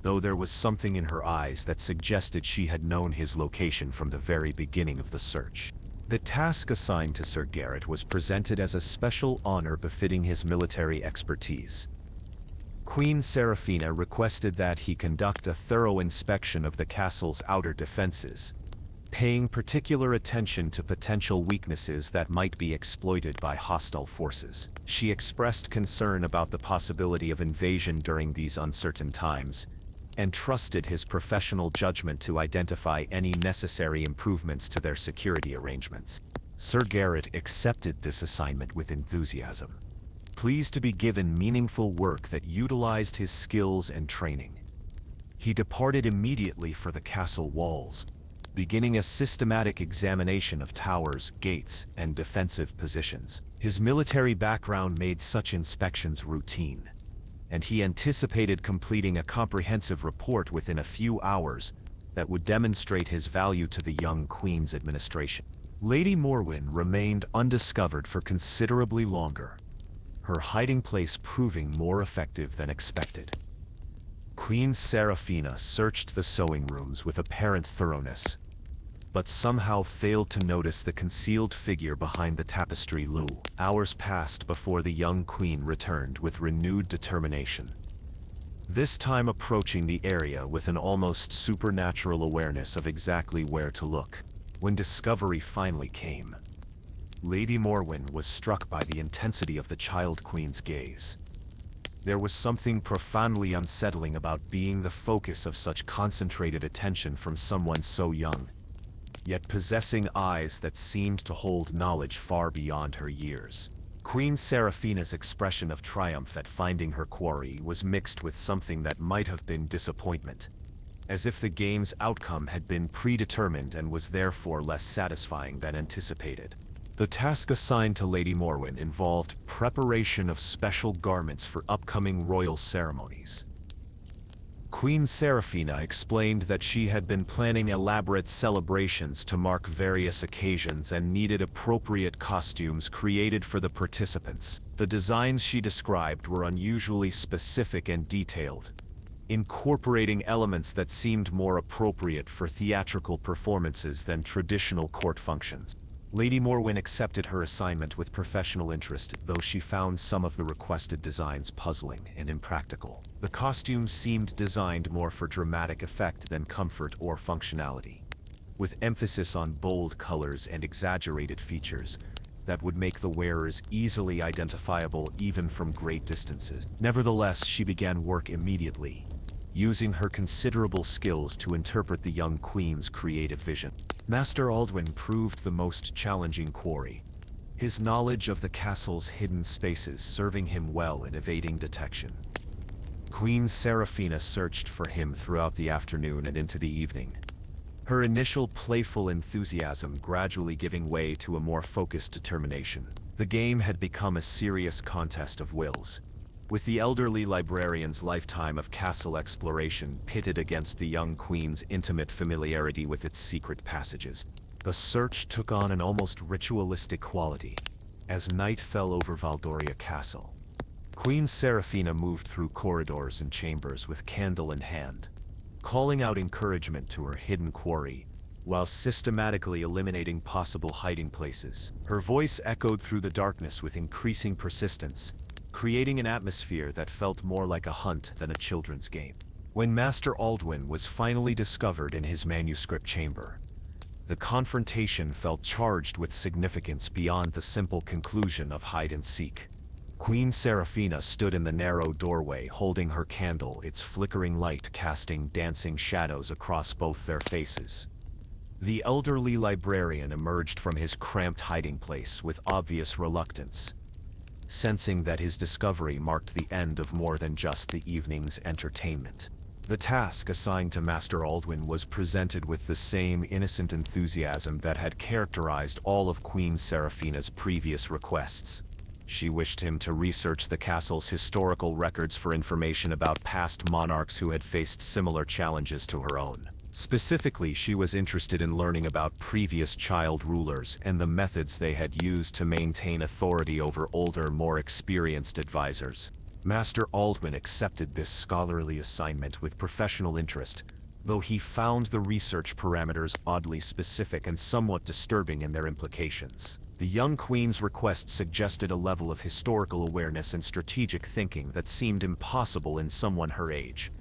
though there was something in her eyes that suggested she had known his location from the very beginning of the search. The task assigned to Sir Garrett was presented as a special honor befitting his military expertise. Queen Seraphina requested that he conduct a thorough inspection of the castle's outer defenses, paying particular attention to potential weaknesses that might be exploited by hostile forces. She expressed concern about the possibility of invasion during these uncertain times, and trusted his professional judgment to identify any necessary improvements to their security arrangements. Sir Garrett accepted this assignment with enthusiasm, pleased to be given meaningful work that utilized his skills and training. He departed immediately for the castle walls, beginning a systematic examination of towers, gates, and defensive positions. His military background made such inspections routine, and he anticipated completing a comprehensive report within a few hours that would demonstrate his value to the young Queen's administration. Lady Morwen remained undiscovered for considerably longer, her hiding place proving more effective than expected. Queen Seraphina searched the sewing rooms with apparent thoroughness, but somehow failed to notice the concealed figure behind the tapestry loom. Hours passed before the young queen returned with renewed determination, this time approaching the area with an almost supernatural awareness of exactly where to look. When discovery finally came, Lady Morwen was struck by the intensity of the child queen's gaze. There was something profoundly unsettling about being the focus of such concentrated attention from someone so young, yet possessing eyes that seemed to hold knowledge far beyond her years. Queen Seraphina's expression of triumph at finding her quarry was mixed with something that might have been disappointment, as if the game's outcome had been predetermined and was therefore less satisfying than anticipated. The task assigned to Lady Morwen involved preparation of special garments for upcoming royal ceremonies. Queen Seraphina explained that she had been planning elaborate celebrations to mark various occasions and needed appropriate costumes created for the participants. The designs she described were unusually specific and detailed, incorporating elements that seemed more appropriate for theatrical performances than traditional court functions. Lady Morwen accepted her assignment with professional interest, though she found some of the requested designs puzzling and impractical. The costumes seemed designed more for dramatic effect than comfort or functionality, with emphasis on bold colors and exaggerated features that would make the wearers easily identifiable even from great distances. Nevertheless, she began work immediately, using her considerable skills to interpret the young queen's creative vision. Master Aldwin proved the most challenging quarry, his knowledge of the castle's hidden spaces serving him well in evading detection. Queen Seraphina searched for him throughout the afternoon and into the evening, her initial playful enthusiasm gradually giving way to a more focused determination. The game had become a serious contest of wills, with the elderly librarian's lifetime of castle exploration pitted against the young queen's intimate familiarity with its secret passages. The search took on an almost ritualistic quality as night fell over Valdoria Castle. Queen Seraphina moved through corridors and chambers with candle in hand, calling out encouragement to her hidden quarry, while systematically eliminating possible hiding places. Her voice echoed through the darkness with increasing persistence, creating an atmosphere that felt more like a hunt than a children's game. When Master Aldwin was finally discovered in his manuscript chamber, The confrontation felt charged with significance beyond the simple conclusion of hide and seek. Queen Seraphina stood in the narrow doorway holding her candle, its flickering light casting dancing shadows across both their faces. The elderly librarian emerged from his cramped hiding place with obvious reluctance, sensing that his discovery marked the end of more than just the evening's entertainment. The task assigned to Master Aldwin was presented with the same innocent enthusiasm that had characterized all of Queen Seraphina's previous requests. She wished him to research the castle's historical records for information about past monarchs who had faced similar challenges to her own. Specifically, she was interested in learning about previous child rulers and the methods they had used to maintain authority over older, more experienced advisors. Master Aldwin accepted this scholarly assignment with professional interest, though he found the research parameters oddly specific and somewhat disturbing in their implications. The young queen's request suggested a level of historical awareness and strategic thinking that seemed impossible in someone her age.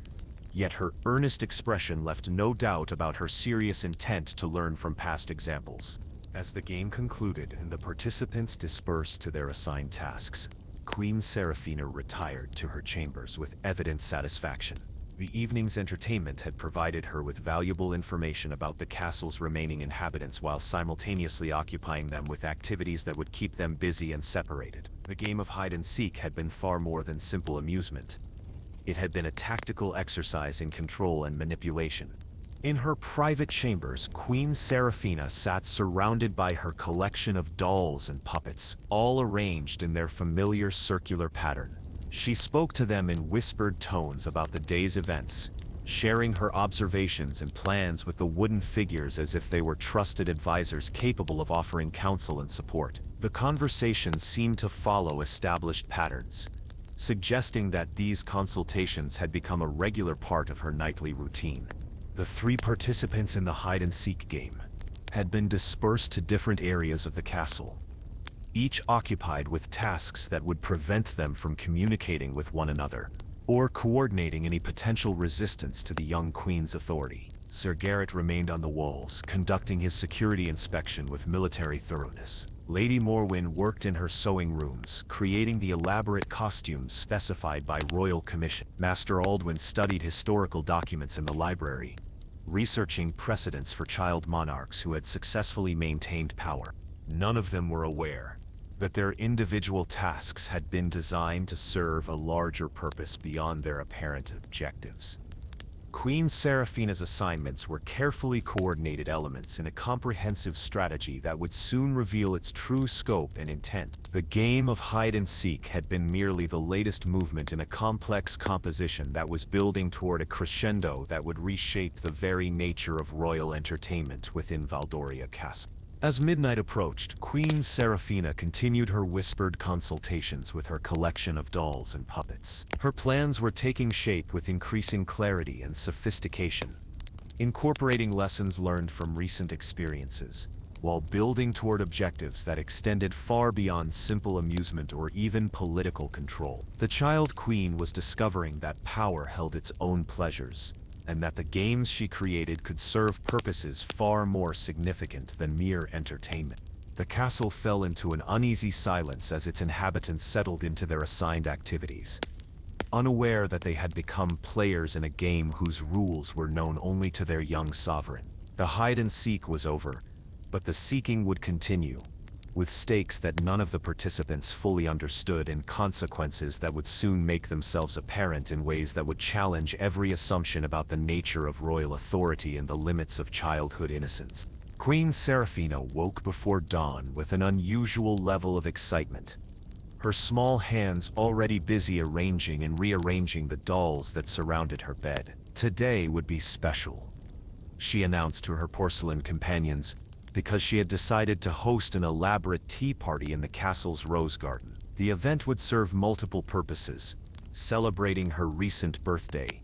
Yet her earnest expression left no doubt about her serious intent to learn from past examples. As the game concluded and the participants dispersed to their assigned tasks, Queen Seraphina retired to her chambers with evident satisfaction. The evening's entertainment had provided her with valuable information about the castle's remaining inhabitants while simultaneously occupying them with activities that would keep them busy and separated. The game of hide and seek had been far more than simple amusement. It had been a tactical exercise in control and manipulation. In her private chambers, Queen Seraphina sat surrounded by her collection of dolls and puppets, all arranged in their familiar circular pattern. She spoke to them in whispered tones about the day's events, sharing her observations and plans with the wooden figures as if they were trusted advisors capable of offering counsel and support. The conversations seemed to follow established patterns, suggesting that these consultations had become a regular part of her nightly routine. The three participants in the hide-and-seek game had been dispersed to different areas of the castle, each occupied with tasks that would prevent them from communicating with one another or coordinating any potential resistance to the young queen's authority. Sir Garrett remained on the walls, conducting his security inspection with military thoroughness. Lady Morwyn worked in her sewing rooms, creating the elaborate costumes specified by royal commission. Master Aldwin studied historical documents in the library, researching precedents for child monarchs who had successfully maintained power. None of them were aware that their individual tasks had been designed to serve a larger purpose beyond their apparent objectives. Queen Seraphina's assignments were carefully coordinated elements in a comprehensive strategy that would soon reveal its true scope and intent. The game of hide-and-seek had been merely the latest movement in a complex composition that was building toward a crescendo that would reshape the very nature of royal entertainment within Valdoria Castle. As midnight approached, Queen Seraphina continued her whispered consultations with her collection of dolls and puppets. Her plans were taking shape with increasing clarity and sophistication, incorporating lessons learned from recent experiences, while building toward objectives that extended far beyond simple amusement or even political control. The child queen was discovering that power held its own pleasures, and that the games she created could serve purposes far more significant than mere entertainment. The castle fell into an uneasy silence as its inhabitants settled into their assigned activities, unaware that they had become players in a game whose rules were known only to their young sovereign. The hide-and-seek was over, but the seeking would continue, with stakes that none of the participants fully understood and consequences that would soon make themselves apparent in ways that would challenge every assumption about the nature of royal authority and the limits of childhood innocence. Queen Seraphina woke before dawn with an unusual level of excitement, her small hands already busy arranging and rearranging the dolls that surrounded her bed. Today would be special, she announced to her porcelain companions, because she had decided to host an elaborate tea party in the castle's rose garden. The event would serve multiple purposes, celebrating her recent birthday,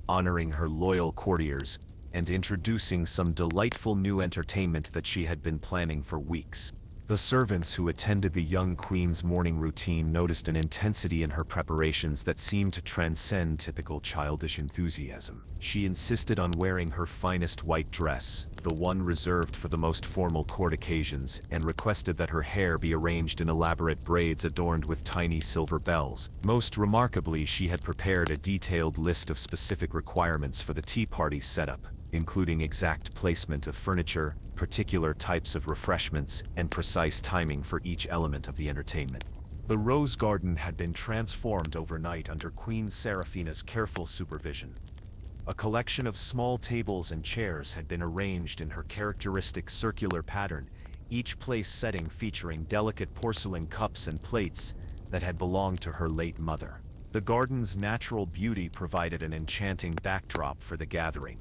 honoring her loyal courtiers, and introducing some delightful new entertainment that she had been planning for weeks. The servants who attended the young queen's morning routine noticed an intensity in her preparations that seemed to transcend typical childish enthusiasm. She insisted on wearing her finest white dress, the one reserved for the most formal court occasions, and requested that her hair be arranged in elaborate braids adorned with tiny silver bells. Most remarkably, she had prepared a detailed list of specific requirements for the tea party's setup, including exact placement of furniture, particular types of refreshments, and precise timing for each element of the entertainment. The rose garden had been transformed overnight under Queen Seraphina's careful supervision. A collection of small tables and chairs had been arranged in her characteristic circular pattern, each place setting featuring delicate porcelain cups and plates that had belonged to her late mother. The garden's natural beauty provided an enchanting backdrop for the gathering,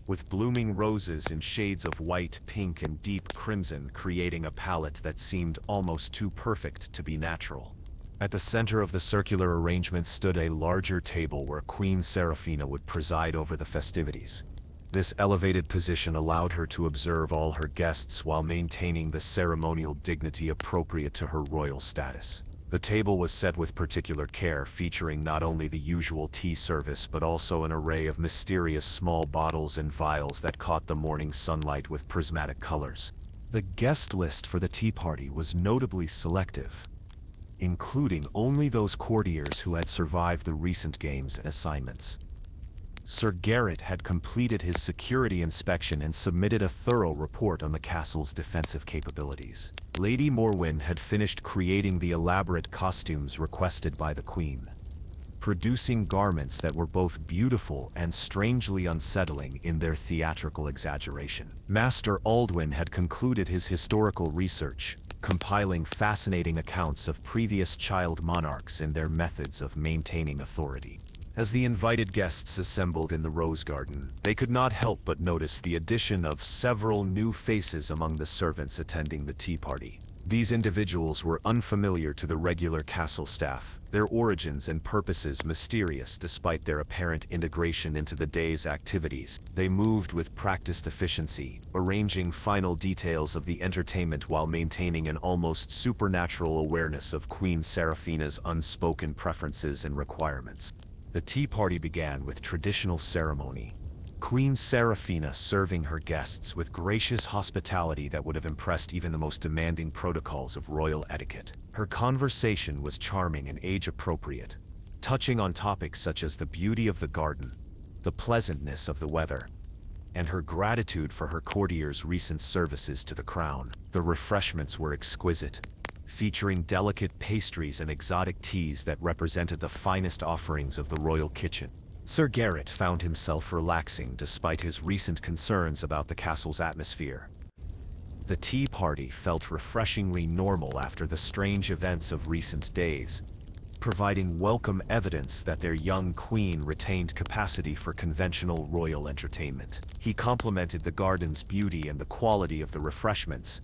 with blooming roses in shades of white, pink, and deep crimson creating a palette that seemed almost too perfect to be natural. At the center of the circular arrangement stood a larger table where Queen Seraphina would preside over the festivities. This elevated position allowed her to observe all her guests while maintaining the ceremonial dignity appropriate to her royal status. The table was set with particular care, featuring not only the usual tea service but also an array of mysterious small bottles and vials that caught the morning sunlight with prismatic colors. The guest list for the tea party was notably selective, including only those courtiers who had survived the recent games and assignments. Sir Garrett had completed his security inspection and submitted a thorough report on the castle's defensive capabilities. Lady Morwen had finished creating the elaborate costumes requested by the Queen, producing garments that were both beautiful and strangely unsettling in their theatrical exaggeration. Master Aldwin had concluded his historical research, compiling fascinating accounts of previous child monarchs and their methods of maintaining authority. As the invited guests assembled in the rose garden, they could not help but notice the addition of several new faces among the servants attending the tea party. These individuals were unfamiliar to the regular castle staff, their origins and purposes mysterious despite their apparent integration into the day's activities. They moved with practiced efficiency, arranging final details of the entertainment while maintaining an almost supernatural awareness of Queen Seraphina's unspoken preferences and requirements. The tea party began with traditional ceremony, Queen Seraphina serving her guests with gracious hospitality that would have impressed even the most demanding protocols of royal etiquette. Her conversation was charming and age-appropriate, touching on topics such as the beauty of the garden, the pleasantness of the weather, and her gratitude for her courtiers' recent services to the crown. The refreshments were exquisite, featuring delicate pastries and exotic teas that represented the finest offerings of the royal kitchen. Sir Garrett found himself relaxing despite his recent concerns about the castle's atmosphere. The tea party felt refreshingly normal after the strange events of recent days, providing welcome evidence that their young queen retained capacity for conventional royal entertainment. He complimented the garden's beauty and the quality of the refreshments,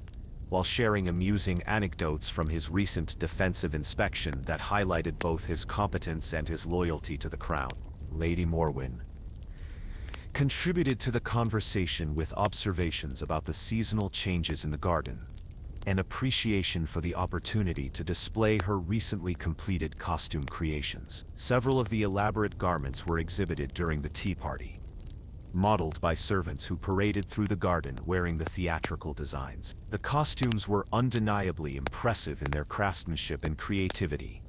while sharing amusing anecdotes from his recent defensive inspection that highlighted both his competence and his loyalty to the crown. Lady Morwen contributed to the conversation with observations about the seasonal changes in the garden, an appreciation for the opportunity to display her recently completed costume creations. Several of the elaborate garments were exhibited during the tea party, modeled by servants who paraded through the garden wearing the theatrical designs. The costumes were undeniably impressive in their craftsmanship and creativity,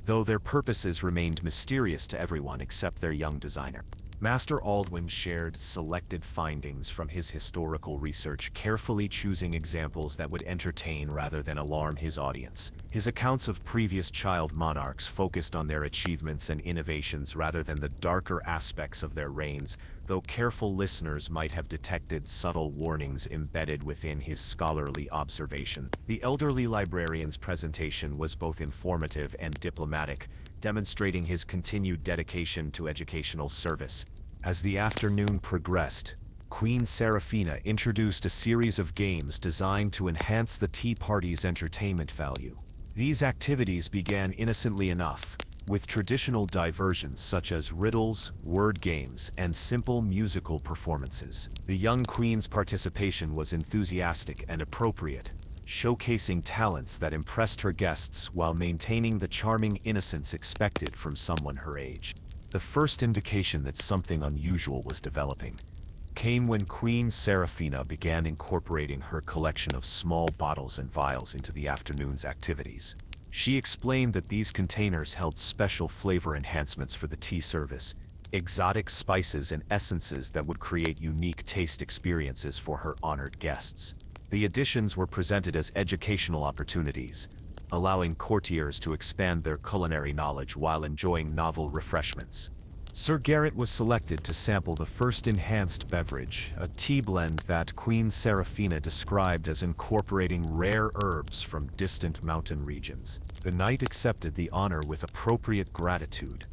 though their purposes remained mysterious to everyone except their young designer. Master Aldwin shared selected findings from his historical research, carefully choosing examples that would entertain rather than alarm his audience. His accounts of previous child monarchs focused on their achievements and innovations rather than the darker aspects of their reigns, though careful listeners might have detected subtle warnings embedded within his scholarly observation. The elderly librarian's presentation was both informative and diplomatic, demonstrating his continued dedication to educational service. As the afternoon progressed, Queen Seraphina introduced a series of games designed to enhance the tea party's entertainment value. These activities began innocently enough, with traditional diversions such as riddles, word games, and simple musical performances. The young queen's participation was enthusiastic and appropriate, showcasing talents that impressed her guests while maintaining the charming innocence expected from someone her age. The first indication that something unusual was developing came when Queen Seraphina began incorporating her collection of small bottles and vials into the afternoon's activities. She explained that these containers held special flavor enhancements for the tea service, exotic spices and essences that would create unique taste experiences for her honored guests. The additions were presented as educational opportunities, allowing courtiers to expand their culinary knowledge while enjoying novel refreshments. Sir Garrett was selected to sample the first enhanced beverage, a tea blend that Queen Seraphina described as incorporating rare herbs from distant mountain regions. The knight accepted the honor with appropriate gratitude,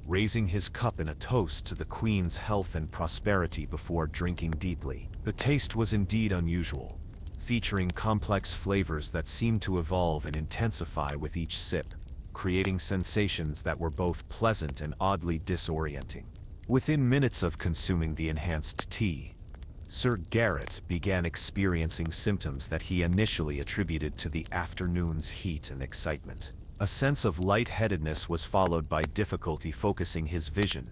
raising his cup in a toast to the Queen's health and prosperity before drinking deeply. The taste was indeed unusual, featuring complex flavors that seemed to evolve and intensify with each sip, creating sensations that were both pleasant and oddly disorienting. Within minutes of consuming the enhanced tea, Sir Garrett began experiencing symptoms that he initially attributed to the afternoon's heat and excitement. A sense of lightheadedness was followed by difficulty focusing his vision,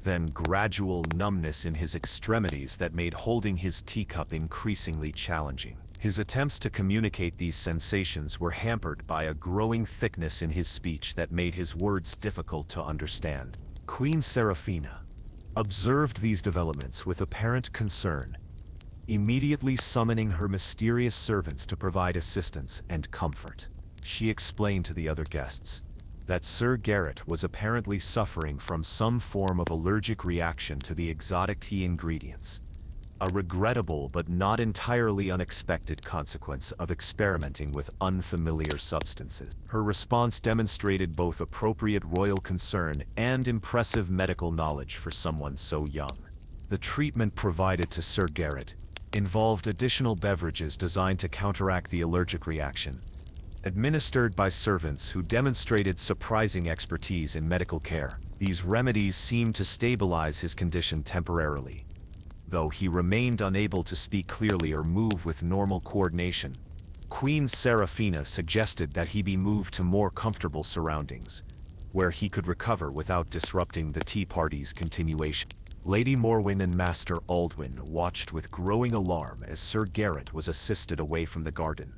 then gradual numbness in his extremities that made holding his teacup increasingly challenging. His attempts to communicate these sensations were hampered by a growing thickness in his speech that made his words difficult to understand. Queen Seraphina observed these developments with apparent concern, immediately summoning her mysterious servants to provide assistance and comfort. She explained to the other guests that Sir Garrett was apparently suffering from some form of allergic reaction to the exotic tea ingredients, a regrettable but not entirely unexpected consequence of experimenting with unfamiliar substances. Her response demonstrated both appropriate royal concern and impressive medical knowledge for someone so young. The treatment provided to Sir Garrett involved additional beverages designed to counteract the allergic reaction, administered by servants who demonstrated surprising expertise in medical care. These remedies seemed to stabilize his condition temporarily, though he remained unable to speak clearly or move with normal coordination. Queen Seraphina suggested that he be moved to more comfortable surroundings, where he could recover without disrupting the tea party's continuation. Lady Morwyn and Master Aldwyn watched with growing alarm as Sir Garrett was assisted away from the garden,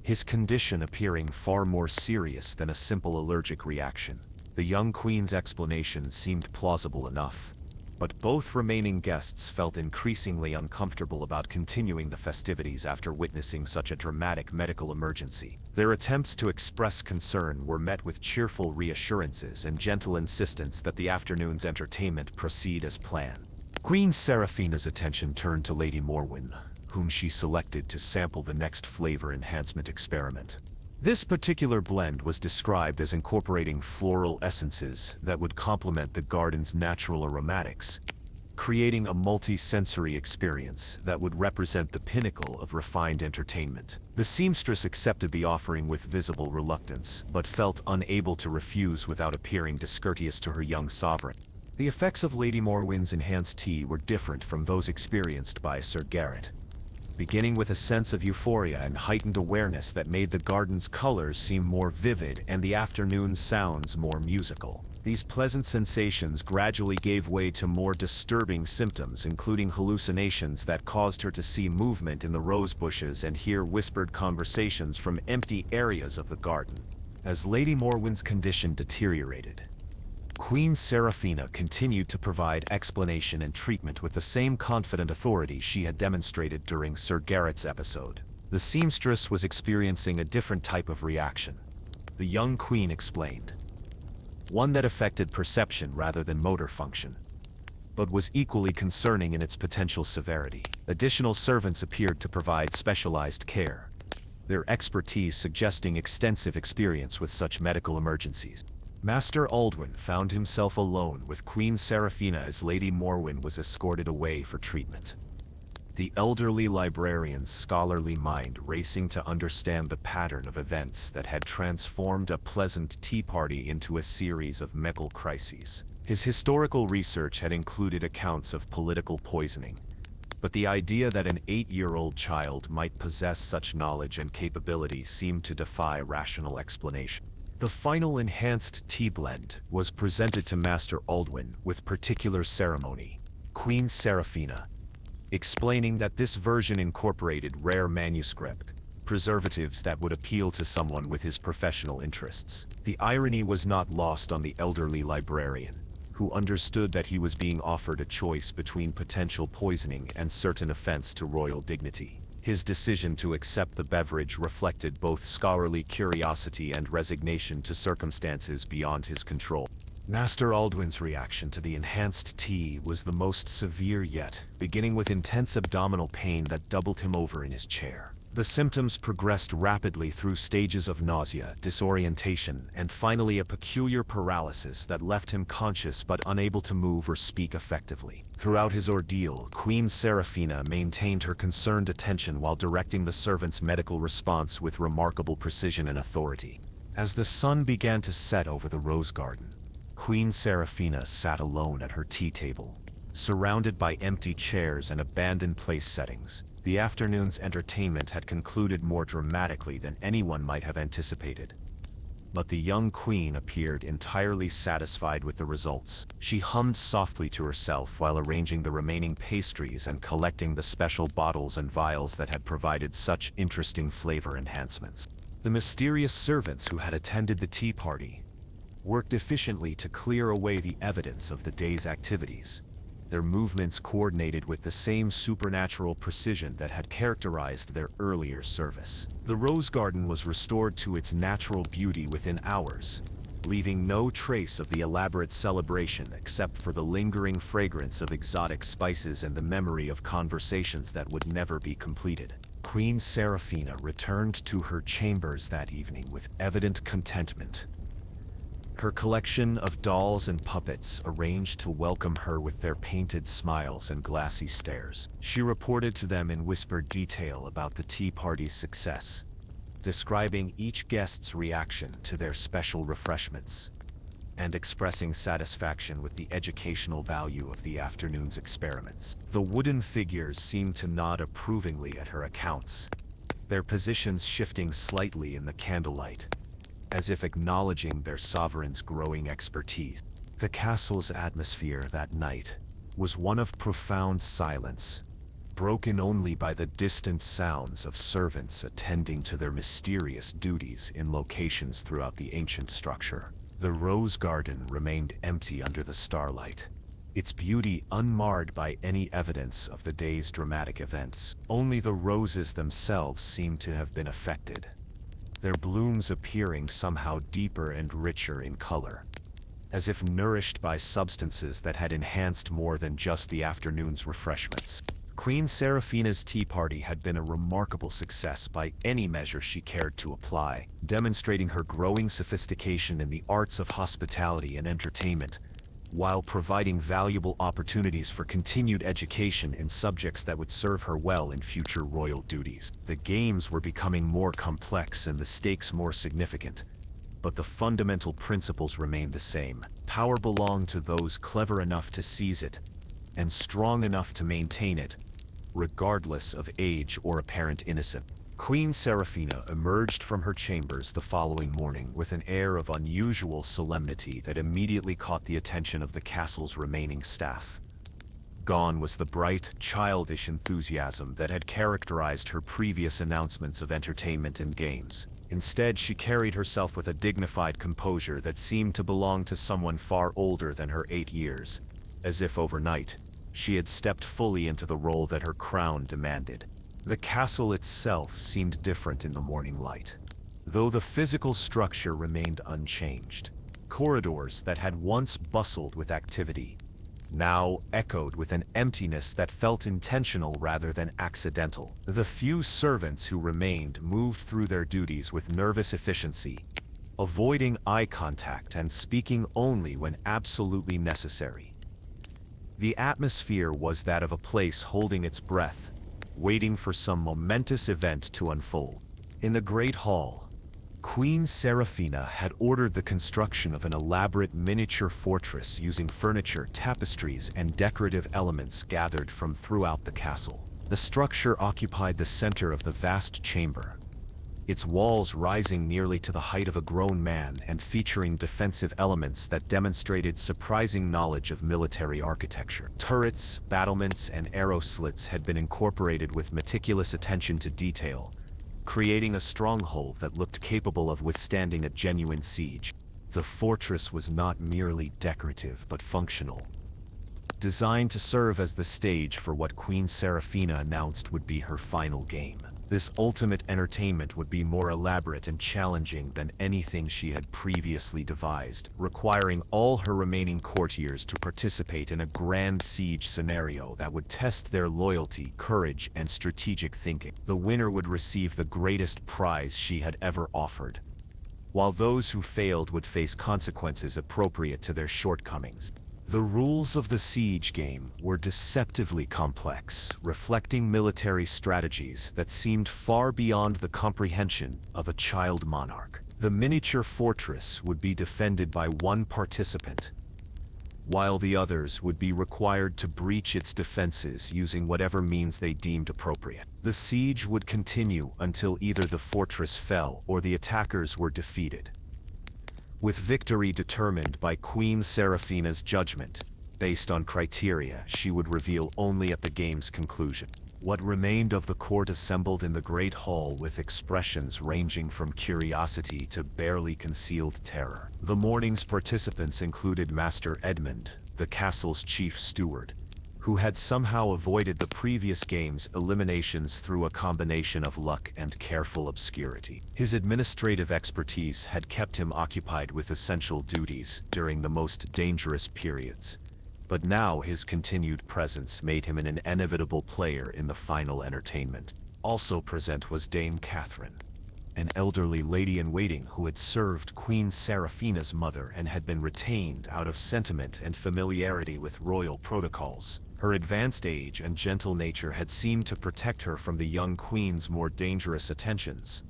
his condition appearing far more serious than a simple allergic reaction. The young queen's explanation seemed plausible enough, but both remaining guests felt increasingly uncomfortable about continuing the festivities after witnessing such a dramatic medical emergency. Their attempts to express concern were met with cheerful reassurances and gentle insistence that the afternoon's entertainment proceed as planned. Queen Seraphina's attention turned to Lady Morwyn, whom she selected to sample the next flavor enhancement experiment. This particular blend was described as incorporating floral essences that would complement the garden's natural aromatics, creating a multi-sensory experience that would represent the pinnacle of refined entertainment. The seamstress accepted the offering with visible reluctance, but felt unable to refuse without appearing discourteous to her young sovereign. The effects of Lady Morwyn's enhanced tea were different from those experienced by Sir Garrett, beginning with a sense of euphoria and heightened awareness that made the garden's colors seem more vivid and the afternoon's sounds more musical. These pleasant sensations gradually gave way to more disturbing symptoms, including hallucinations that caused her to see movement in the rose bushes and hear whispered conversations from empty areas of the garden. As Lady Morwyn's condition deteriorated, Queen Seraphina continued to provide explanation and treatment with the same confident authority she had demonstrated during Sir Garrett's episode. The seamstress was experiencing a different type of reaction, the young queen explained, one that affected perception rather than motor function, but was equally concerning in its potential severity. Additional servants appeared to provide specialized care, their expertise suggesting extensive experience with such medical emergencies. Master Aldwyn found himself alone with Queen Seraphina as Lady Morwyn was escorted away for treatment, the elderly librarian's scholarly mind racing to understand the pattern of events that had transformed a pleasant tea party into a series of medical crises. His historical research had included accounts of political poisoning, But the idea that an 8-year-old child might possess such knowledge and capability seemed to defy rational explanation. The final enhanced tea blend was presented to Master Aldwin with particular ceremony, Queen Seraphina, explaining that this version incorporated rare manuscript, preservatives that would appeal to someone with his professional interests. The irony was not lost on the elderly librarian, who understood that he was being offered a choice between potential poisoning and certain offense to royal dignity. His decision to accept the beverage reflected both scholarly curiosity and resignation to circumstances beyond his control. Master Aldwin's reaction to the enhanced tea was the most severe yet, beginning with intense abdominal pain that doubled him over in his chair. The symptoms progressed rapidly through stages of nausea, disorientation, and finally a peculiar paralysis that left him conscious but unable to move or speak effectively. Throughout his ordeal, Queen Seraphina maintained her concerned attention while directing the servant's medical response with remarkable precision and authority. As the sun began to set over the rose garden, Queen Seraphina sat alone at her tea table, surrounded by empty chairs and abandoned place settings. The afternoon's entertainment had concluded more dramatically than anyone might have anticipated. But the young queen appeared entirely satisfied with the results. She hummed softly to herself while arranging the remaining pastries and collecting the special bottles and vials that had provided such interesting flavor enhancements. The mysterious servants who had attended the tea party worked efficiently to clear away the evidence of the day's activities, their movements coordinated with the same supernatural precision that had characterized their earlier service. The rose garden was restored to its natural beauty within hours, leaving no trace of the elaborate celebration except for the lingering fragrance of exotic spices and the memory of conversations that would never be completed. Queen Seraphina returned to her chambers that evening with evident contentment, her collection of dolls and puppets arranged to welcome her with their painted smiles and glassy stares. She reported to them in whispered detail about the tea party's success, describing each guest's reaction to their special refreshments, and expressing satisfaction with the educational value of the afternoon's experiments. The wooden figures seemed to nod approvingly at her accounts, their positions shifting slightly in the candlelight, as if acknowledging their sovereign's growing expertise. The castle's atmosphere that night was one of profound silence, broken only by the distant sounds of servants attending to their mysterious duties in locations throughout the ancient structure. The rose garden remained empty under the starlight, its beauty unmarred by any evidence of the day's dramatic events. Only the roses themselves seemed to have been affected, their blooms appearing somehow deeper and richer in color, as if nourished by substances that had enhanced more than just the afternoon's refreshments. Queen Seraphina's tea party had been a remarkable success by any measure she cared to apply, demonstrating her growing sophistication in the arts of hospitality and entertainment, while providing valuable opportunities for continued education in subjects that would serve her well in future royal duties. The games were becoming more complex and the stakes more significant, but the fundamental principles remained the same. Power belonged to those clever enough to seize it, and strong enough to maintain it, regardless of age or apparent innocence. Queen Seraphina emerged from her chambers the following morning with an air of unusual solemnity that immediately caught the attention of the castle's remaining staff. Gone was the bright, childish enthusiasm that had characterized her previous announcements of entertainment and games. Instead, she carried herself with a dignified composure that seemed to belong to someone far older than her 8 years, as if overnight, she had stepped fully into the role that her crown demanded. The castle itself seemed different in the morning light, though the physical structure remained unchanged. Corridors that had once bustled with activity now echoed with an emptiness that felt intentional rather than accidental. The few servants who remained moved through their duties with nervous efficiency, avoiding eye contact and speaking only when absolutely necessary. The atmosphere was that of a place holding its breath, waiting for some momentous event to unfold. In the great hall, Queen Seraphina had ordered the construction of an elaborate miniature fortress using furniture, tapestries, and decorative elements gathered from throughout the castle. The structure occupied the center of the vast chamber, its walls rising nearly to the height of a grown man and featuring defensive elements that demonstrated surprising knowledge of military architecture. Turrets, battlements, and arrow slits had been incorporated with meticulous attention to detail, creating a stronghold that looked capable of withstanding a genuine siege. The fortress was not merely decorative but functional, designed to serve as the stage for what Queen Seraphina announced would be her final game. This ultimate entertainment would be more elaborate and challenging than anything she had previously devised, requiring all her remaining courtiers to participate in a grand siege scenario that would test their loyalty, courage, and strategic thinking. The winner would receive the greatest prize she had ever offered, while those who failed would face consequences appropriate to their shortcomings. The rules of the siege game were deceptively complex, reflecting military strategies that seemed far beyond the comprehension of a child monarch. The miniature fortress would be defended by one participant, while the others would be required to breach its defenses using whatever means they deemed appropriate. The siege would continue until either the fortress fell or the attackers were defeated, with victory determined by Queen Seraphina's judgment, based on criteria she would reveal only at the game's conclusion. What remained of the court assembled in the Great Hall with expressions ranging from curiosity to barely concealed terror. The morning's participants included Master Edmund, the castle's chief steward, who had somehow avoided the previous game's eliminations through a combination of luck and careful obscurity. His administrative expertise had kept him occupied with essential duties during the most dangerous periods, but now his continued presence made him an inevitable player in the final entertainment. Also present was Dame Catherine, an elderly lady-in-waiting who had served Queen Seraphina's mother and had been retained out of sentiment and familiarity with royal protocols. Her advanced age and gentle nature had seemed to protect her from the young queen's more dangerous attentions.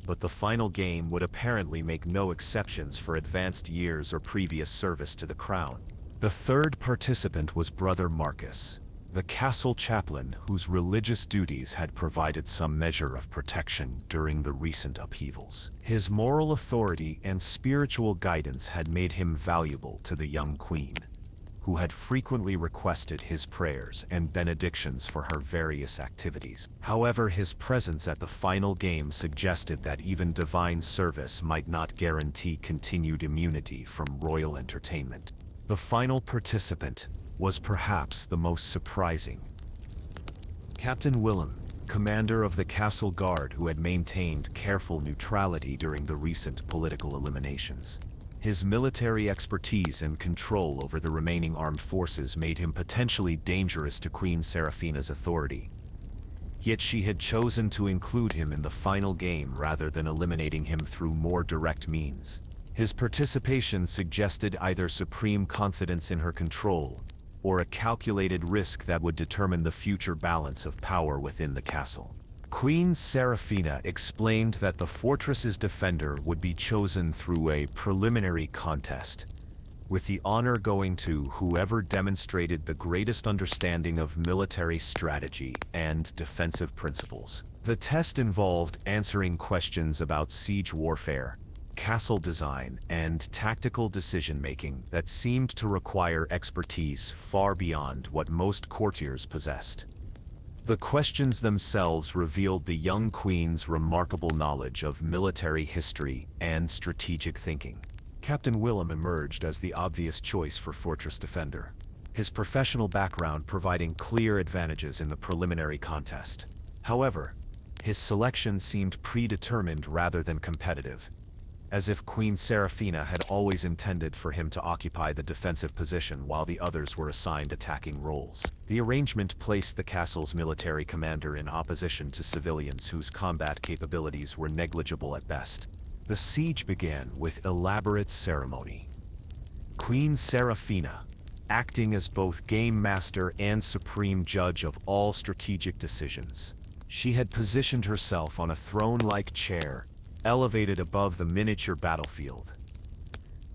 But the final game would apparently make no exceptions for advanced years or previous service to the crown. The third participant was Brother Marcus, the castle chaplain whose religious duties had provided some measure of protection during the recent upheavals. His moral authority and spiritual guidance had made him valuable to the young queen, who had frequently requested his prayers and benedictions for her various activities. However, his presence at the final game suggested that even divine service might not guarantee continued immunity from royal entertainment. The final participant was perhaps the most surprising. Captain Willem, commander of the castle guard who had maintained careful neutrality during the recent political eliminations. His military expertise and control over the remaining armed forces made him potentially dangerous to Queen Seraphina's authority. Yet she had chosen to include him in the final game rather than eliminating him through more direct means. His participation suggested either supreme confidence in her control, or a calculated risk that would determine the future balance of power within the castle. Queen Seraphina explained that the fortress's defender would be chosen through a preliminary contest, with the honor going to whoever demonstrated the greatest understanding of military strategy and defensive principles. The test involved answering questions about siege warfare, castle design, and tactical decision-making that seemed to require expertise far beyond what most courtiers possessed. The questions themselves revealed the young queen's remarkable knowledge of military history and strategic thinking. Captain Willem emerged as the obvious choice for Fortress Defender, his professional background providing clear advantages in the preliminary contest. However, his selection seemed predetermined rather than competitive, as if Queen Seraphina had always intended for him to occupy the defensive position while the others were assigned attacking roles. The arrangement placed the castle's military commander in opposition to civilians whose combat capabilities were negligible at best. The siege began with elaborate ceremony. Queen Seraphina, acting as both game master and supreme judge of all strategic decisions. She had positioned herself on a throne-like chair, elevated above the miniature battlefield,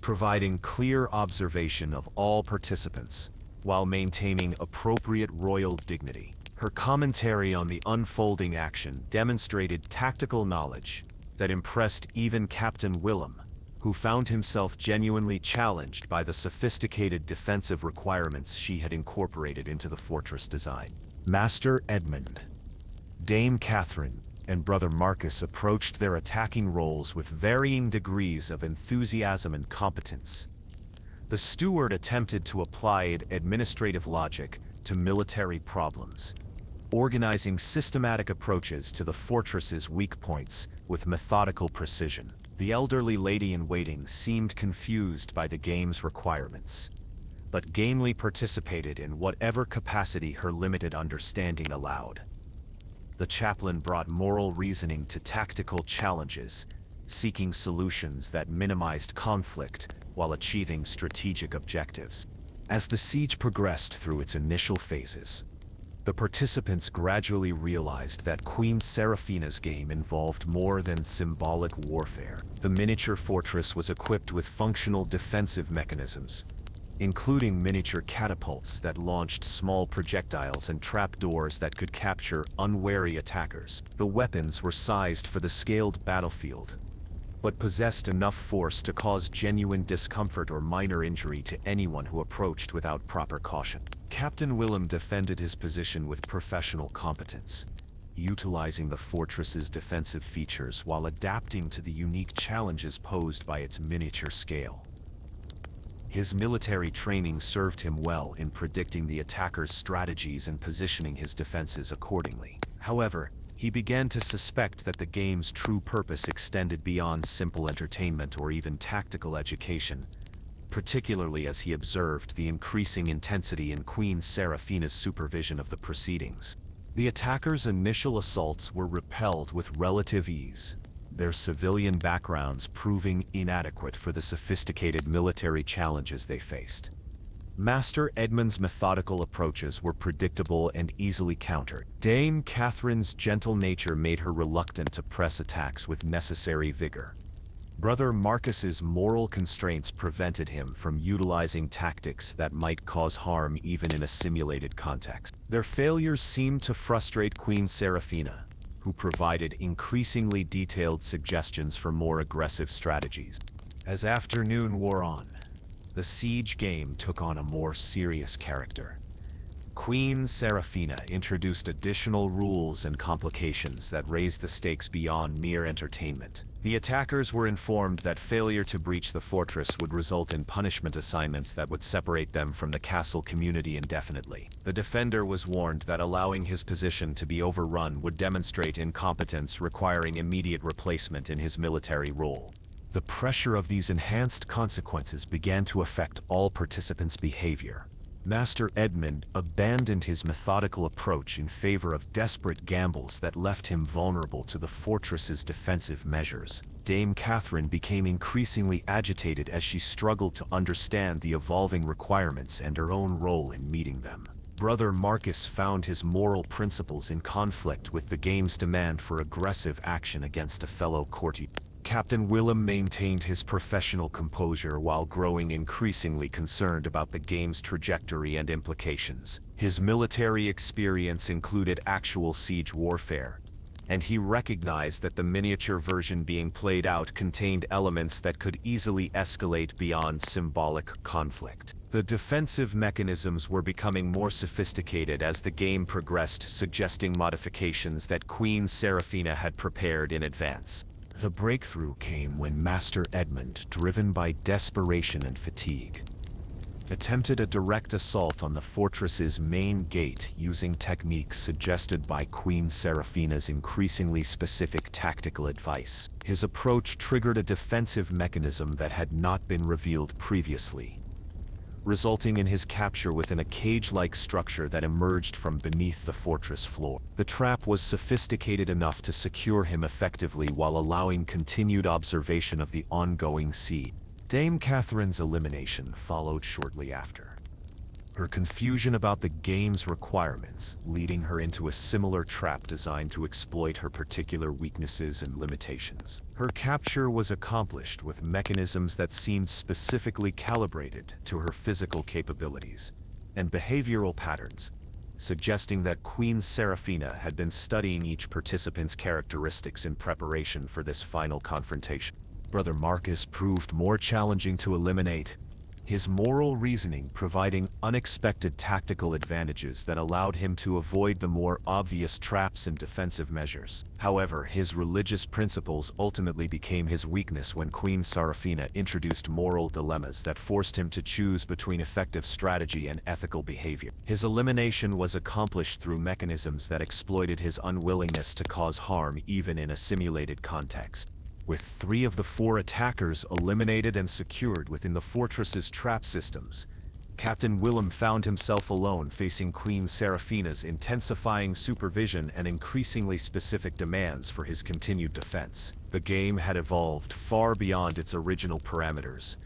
providing clear observation of all participants while maintaining appropriate royal dignity. Her commentary on the unfolding action demonstrated tactical knowledge that impressed even Captain Willem, who found himself genuinely challenged by the sophisticated defensive requirements she had incorporated into the fortress design. Master Edmund, Dame Catherine, and Brother Marcus approached their attacking roles with varying degrees of enthusiasm and competence. The steward attempted to apply administrative logic to military problems, organizing systematic approaches to the fortress's weak points with methodical precision. The elderly lady-in-waiting seemed confused by the game's requirements, but gamely participated in whatever capacity her limited understanding allowed. The chaplain brought moral reasoning to tactical challenges, seeking solutions that minimized conflict while achieving strategic objectives. As the siege progressed through its initial phases, the participants gradually realized that Queen Seraphina's game involved more than symbolic warfare. The miniature fortress was equipped with functional defensive mechanisms, including miniature catapults that launched small projectiles and trapdoors that could capture unwary attackers. The weapons were sized for the scaled battlefield, but possessed enough force to cause genuine discomfort or minor injury to anyone who approached without proper caution. Captain Willem defended his position with professional competence, utilizing the fortress's defensive features while adapting to the unique challenges posed by its miniature scale. His military training served him well in predicting the attacker's strategies and positioning his defenses accordingly. However, he began to suspect that the game's true purpose extended beyond simple entertainment or even tactical education, particularly as he observed the increasing intensity in Queen Seraphina's supervision of the proceedings. The attackers' initial assaults were repelled with relative ease, their civilian backgrounds proving inadequate for the sophisticated military challenges they faced. Master Edmund's methodical approaches were predictable and easily countered. Dame Catherine's gentle nature made her reluctant to press attacks with necessary vigor. Brother Marcus's moral constraints prevented him from utilizing tactics that might cause harm even in a simulated context. Their failures seemed to frustrate Queen Seraphina, who provided increasingly detailed suggestions for more aggressive strategies. As afternoon wore on, the siege game took on a more serious character. Queen Seraphina introduced additional rules and complications that raised the stakes beyond mere entertainment. The attackers were informed that failure to breach the fortress would result in punishment assignments that would separate them from the castle community indefinitely. The defender was warned that allowing his position to be overrun would demonstrate incompetence, requiring immediate replacement in his military role. The pressure of these enhanced consequences began to affect all participants' behavior. Master Edmund abandoned his methodical approach in favor of desperate gambles that left him vulnerable to the fortress's defensive measures. Dame Catherine became increasingly agitated as she struggled to understand the evolving requirements and her own role in meeting them. Brother Marcus found his moral principles in conflict with the game's demand for aggressive action against a fellow courtier. Captain Willem maintained his professional composure while growing increasingly concerned about the game's trajectory and implications. His military experience included actual siege warfare, and he recognized that the miniature version being played out contained elements that could easily escalate beyond symbolic conflict. The defensive mechanisms were becoming more sophisticated as the game progressed, suggesting modifications that Queen Seraphina had prepared in advance. The breakthrough came when Master Edmund, driven by desperation and fatigue, attempted a direct assault on the fortress's main gate using techniques suggested by Queen Seraphina's increasingly specific tactical advice. His approach triggered a defensive mechanism that had not been revealed previously, resulting in his capture within a cage-like structure that emerged from beneath the fortress floor. The trap was sophisticated enough to secure him effectively while allowing continued observation of the ongoing siege. Dame Catherine's elimination followed shortly after. her confusion about the game's requirements leading her into a similar trap designed to exploit her particular weaknesses and limitations. Her capture was accomplished with mechanisms that seemed specifically calibrated to her physical capabilities and behavioral patterns, suggesting that Queen Seraphina had been studying each participant's characteristics in preparation for this final confrontation. Brother Marcus proved more challenging to eliminate, his moral reasoning providing unexpected tactical advantages that allowed him to avoid the more obvious traps and defensive measures. However, his religious principles ultimately became his weakness when Queen Seraphina introduced moral dilemmas that forced him to choose between effective strategy and ethical behavior. His elimination was accomplished through mechanisms that exploited his unwillingness to cause harm even in a simulated context. With 3 of the 4 attackers eliminated and secured within the fortress's trap systems, Captain Willem found himself alone facing Queen Seraphina's intensifying supervision and increasingly specific demands for his continued defense. The game had evolved far beyond its original parameters,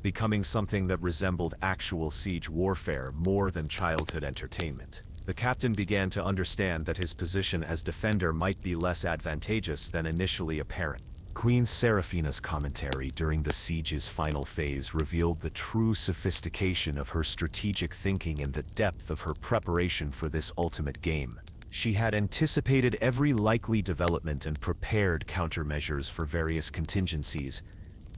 becoming something that resembled actual siege warfare more than childhood entertainment. The captain began to understand that his position as defender might be less advantageous than initially apparent. Queen Seraphina's commentary during the siege's final phase revealed the true sophistication of her strategic thinking and the depth of her preparation for this ultimate game. She had anticipated every likely development and prepared countermeasures for various contingencies,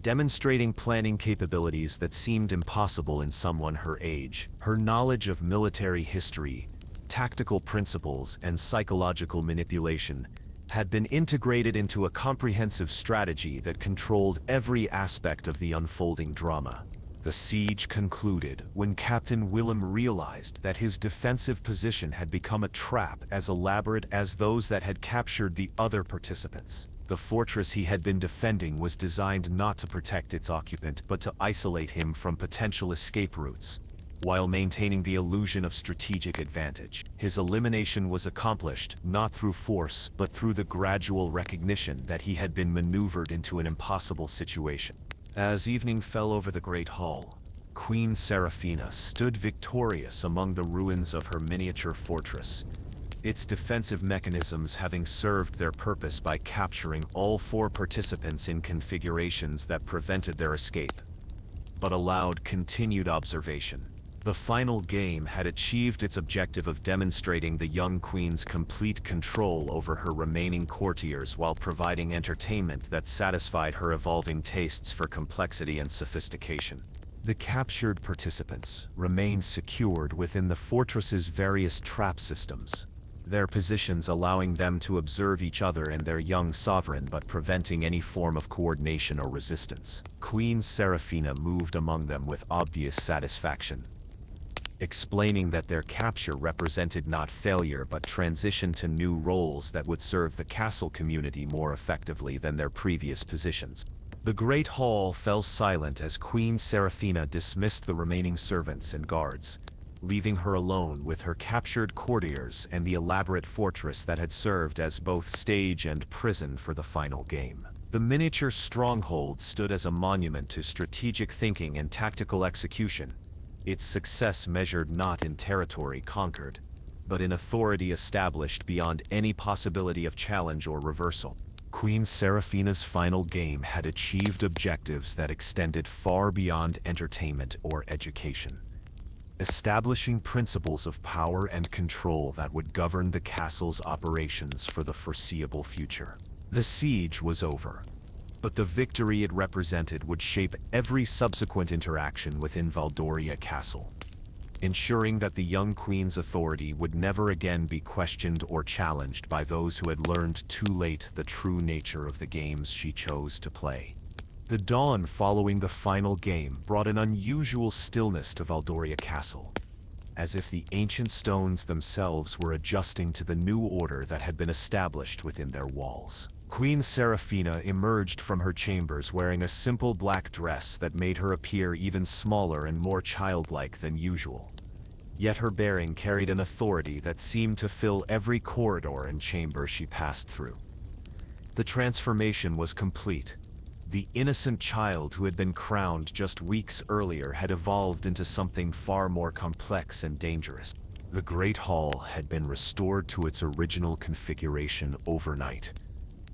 demonstrating planning capabilities that seemed impossible in someone her age. Her knowledge of military history, tactical principles, and psychological manipulation had been integrated into a comprehensive strategy that controlled every aspect of the unfolding drama. The siege concluded when Captain Willem realized that his defensive position had become a trap as elaborate as those that had captured the other participants. The fortress he had been defending was designed not to protect its occupant but to isolate him from potential escape routes, while maintaining the illusion of strategic advantage. His elimination was accomplished not through force but through the gradual recognition that he had been maneuvered into an impossible situation. As evening fell over the Great Hall, Queen Seraphina stood victorious among the ruins of her miniature fortress, its defensive mechanisms having served their purpose by capturing all 4 participants in configurations that prevented their escape, but allowed continued observation. The final game had achieved its objective of demonstrating the young queen's complete control over her remaining courtiers while providing entertainment that satisfied her evolving tastes for complexity and sophistication. The captured participants remained secured within the fortress's various trap systems, their positions allowing them to observe each other and their young sovereign but preventing any form of coordination or resistance. Queen Seraphina moved among them with obvious satisfaction, explaining that their capture represented not failure but transition to new roles that would serve the castle community more effectively than their previous positions. The Great Hall fell silent as Queen Seraphina dismissed the remaining servants and guards, leaving her alone with her captured courtiers and the elaborate fortress that had served as both stage and prison for the final game. The miniature stronghold stood as a monument to strategic thinking and tactical execution, its success measured not in territory conquered, but in authority established beyond any possibility of challenge or reversal. Queen Seraphina's final game had achieved objectives that extended far beyond entertainment or education, establishing principles of power and control that would govern the castle's operations for the foreseeable future. The siege was over, but the victory it represented would shape every subsequent interaction within Valdoria Castle, ensuring that the young queen's authority would never again be questioned or challenged by those who had learned too late the true nature of the games she chose to play. The dawn following the final game brought an unusual stillness to Valdoria Castle, as if the ancient stones themselves were adjusting to the new order that had been established within their walls. Queen Seraphina emerged from her chambers wearing a simple black dress that made her appear even smaller and more childlike than usual. Yet her bearing carried an authority that seemed to fill every corridor and chamber she passed through. The transformation was complete, The innocent child who had been crowned just weeks earlier had evolved into something far more complex and dangerous. The Great Hall had been restored to its original configuration overnight,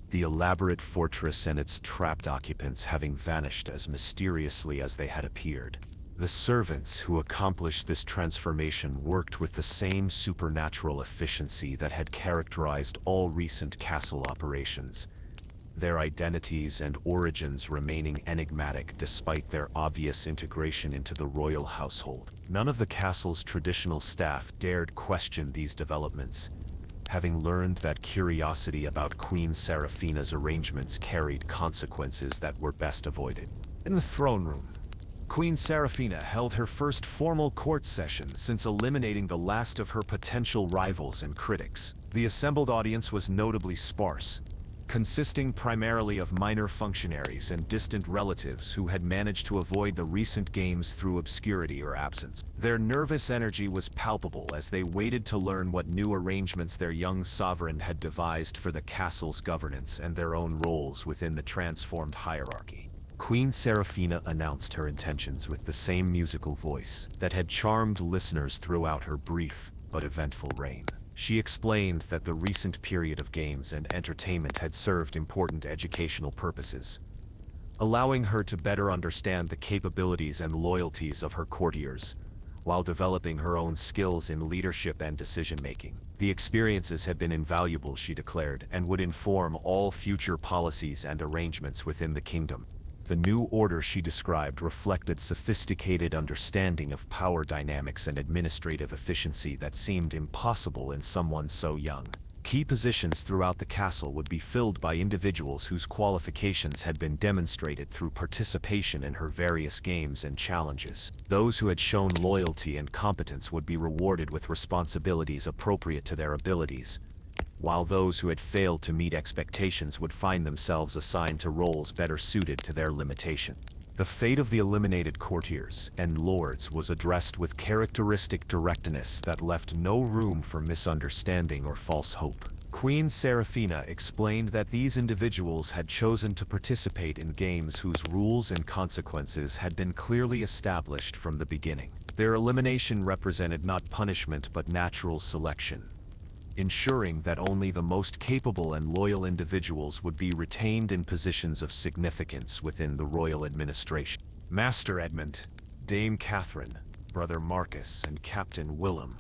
the elaborate fortress and its trapped occupants having vanished as mysteriously as they had appeared. The servants who accomplished this transformation worked with the same supernatural efficiency that had characterized all recent castle operations, their identities and origins remaining enigmatic despite their obvious integration into the royal household. None of the castle's traditional staff dared question these developments, having learned that curiosity about Queen Seraphina's arrangements carried consequences that were best avoided. In the throne room, Queen Seraphina held her first formal court session since eliminating the last of her potential rivals and critics. The assembled audience was notably sparse, consisting primarily of minor functionaries and distant relatives who had managed to avoid the recent games through obscurity or absence. Their nervous energy was palpable as they waited to learn what new arrangements their young sovereign had devised for the castle's governance and their own roles within the transformed hierarchy. Queen Seraphina announced her intentions with the same musical voice that had charmed listeners throughout her brief but eventful reign. She explained that the recent period of games and entertainment had served important educational purposes, allowing her to better understand the capabilities and loyalties of her courtiers, while developing her own skills in leadership and decision-making. The experiences had been invaluable, she declared, and would inform all future policies and arrangements within the kingdom. The new order she described reflected sophisticated understanding of power dynamics and administrative efficiency that seemed impossible in someone so young. Key positions throughout the castle would be filled by individuals whose qualifications had been demonstrated through participation in her various games and challenges. Those who had shown loyalty and competence would be rewarded with responsibilities appropriate to their abilities, while those who had failed to meet expectations would find themselves assigned to roles better suited to their limitation. The fate of the eliminated courtiers and lords was addressed with characteristic directness that left no room for misunderstanding or false hope. Queen Seraphina explained that these individuals had chosen to participate in games whose rules and consequences had been clearly established from the beginning. Their elimination represented not punishment but natural selection, ensuring that only the most capable and loyal individuals would be retained in positions of significance within the royal administration. Master Edmund, Dame Catherine, Brother Marcus, and Captain Willem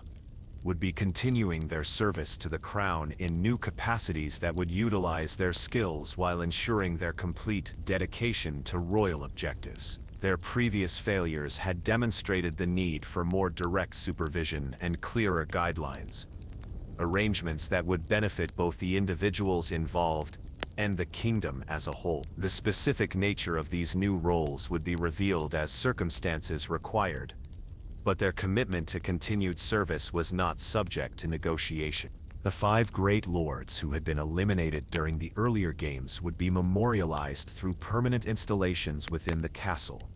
would be continuing their service to the crown in new capacities that would utilize their skills while ensuring their complete dedication to royal objectives. Their previous failures had demonstrated the need for more direct supervision and clearer guidelines, arrangements that would benefit both the individuals involved and the kingdom as a whole. The specific nature of these new roles would be revealed as circumstances required, but their commitment to continued service was not subject to negotiation. The 5 great lords who had been eliminated during the earlier games would be memorialized through permanent installations within the castle,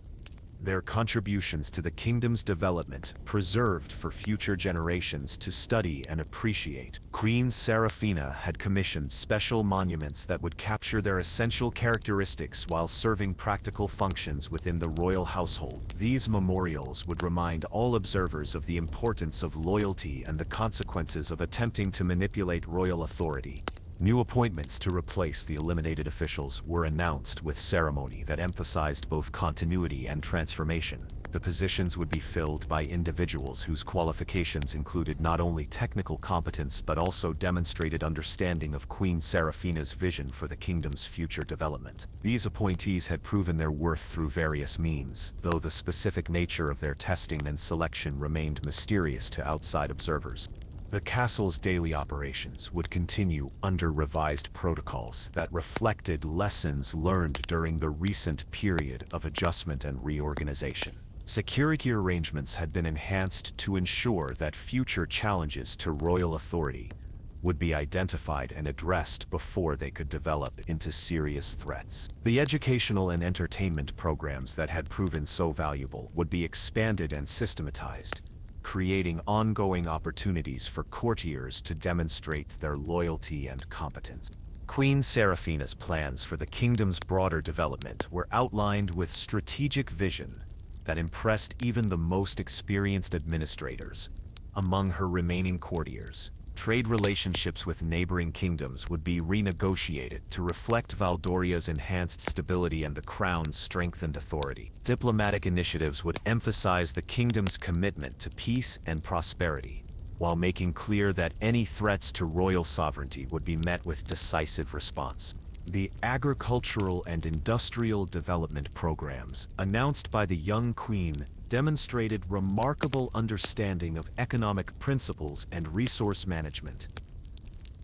their contributions to the kingdom's development preserved for future generations to study and appreciate. Queen Seraphina had commissioned special monuments that would capture their essential characteristics while serving practical functions within the royal household. These memorials would remind all observers of the importance of loyalty and the consequences of attempting to manipulate royal authority. New appointments to replace the eliminated officials were announced with ceremony that emphasized both continuity and transformation. The positions would be filled by individuals whose qualifications included not only technical competence but also demonstrated understanding of Queen Seraphina's vision for the kingdom's future development. These appointees had proven their worth through various means, though the specific nature of their testing and selection remained mysterious to outside observers. The castle's daily operations would continue under revised protocols that reflected lessons learned during the recent period of adjustment and reorganization. Security arrangements had been enhanced to ensure that future challenges to royal authority would be identified and addressed before they could develop into serious threats. The educational and entertainment programs that had proven so valuable would be expanded and systematized, creating ongoing opportunities for courtiers to demonstrate their loyalty and competence. Queen Seraphina's plans for the kingdom's broader development were outlined with strategic vision that impressed even the most experienced administrators. Among her remaining courtiers, trade relationships with neighboring kingdoms would be renegotiated to reflect Valdoria's enhanced stability and the crown's strengthened authority. Diplomatic initiatives would emphasize the kingdom's commitment to peace and prosperity, while making clear that any threats to royal sovereignty would be met with decisive response. The agricultural and industrial development programs announced by the young queen demonstrated remarkable understanding of economic principles and resource management.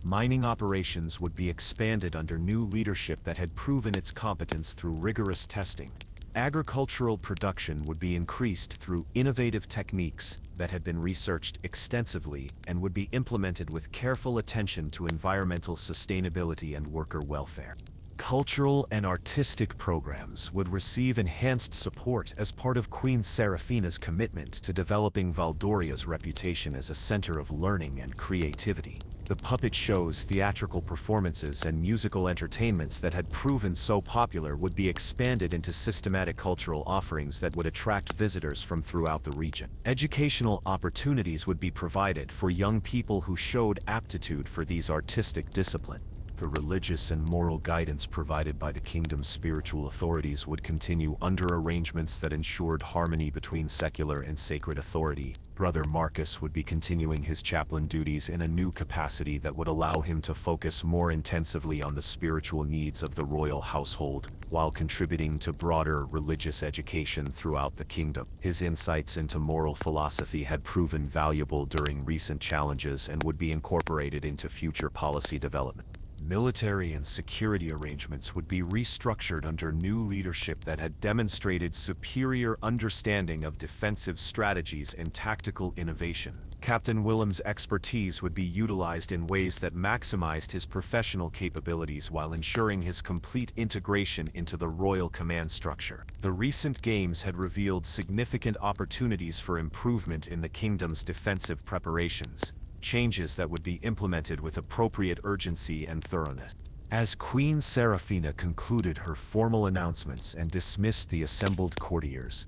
Mining operations would be expanded under new leadership that had proven its competence through rigorous testing. Agricultural production would be increased through innovative techniques that had been researched extensively and would be implemented with careful attention to environmental sustainability and worker welfare. Cultural and artistic programs would receive enhanced support as part of Queen Seraphina's commitment to developing Valdoria's reputation as a center of learning and creativity. The puppet shows, theatrical performances, and musical entertainments that had proven so popular would be expanded into systematic cultural offerings that would attract visitors from throughout the region. Educational opportunities would be provided for young people who showed aptitude for these artistic disciplines. The religious and moral guidance provided by the kingdom's spiritual authorities would continue under arrangements that ensured harmony between secular and sacred authority. Brother Marcus would be continuing his chaplain duties in a new capacity that would allow him to focus more intensively on the spiritual needs of the royal household, while contributing to broader religious education throughout the kingdom. His insights into moral philosophy had proven valuable during recent challenges and would be incorporated into future policy development. Military and security arrangements would be restructured under new leadership that had demonstrated superior understanding of defensive strategies and tactical innovation. Captain Willem's expertise would be utilized in ways that maximized his professional capabilities while ensuring his complete integration into the royal command structure. The recent games had revealed significant opportunities for improvement in the kingdom's defensive preparations, changes that would be implemented with appropriate urgency and thoroughness. As Queen Seraphina concluded her formal announcements and dismissed the assembled courtiers,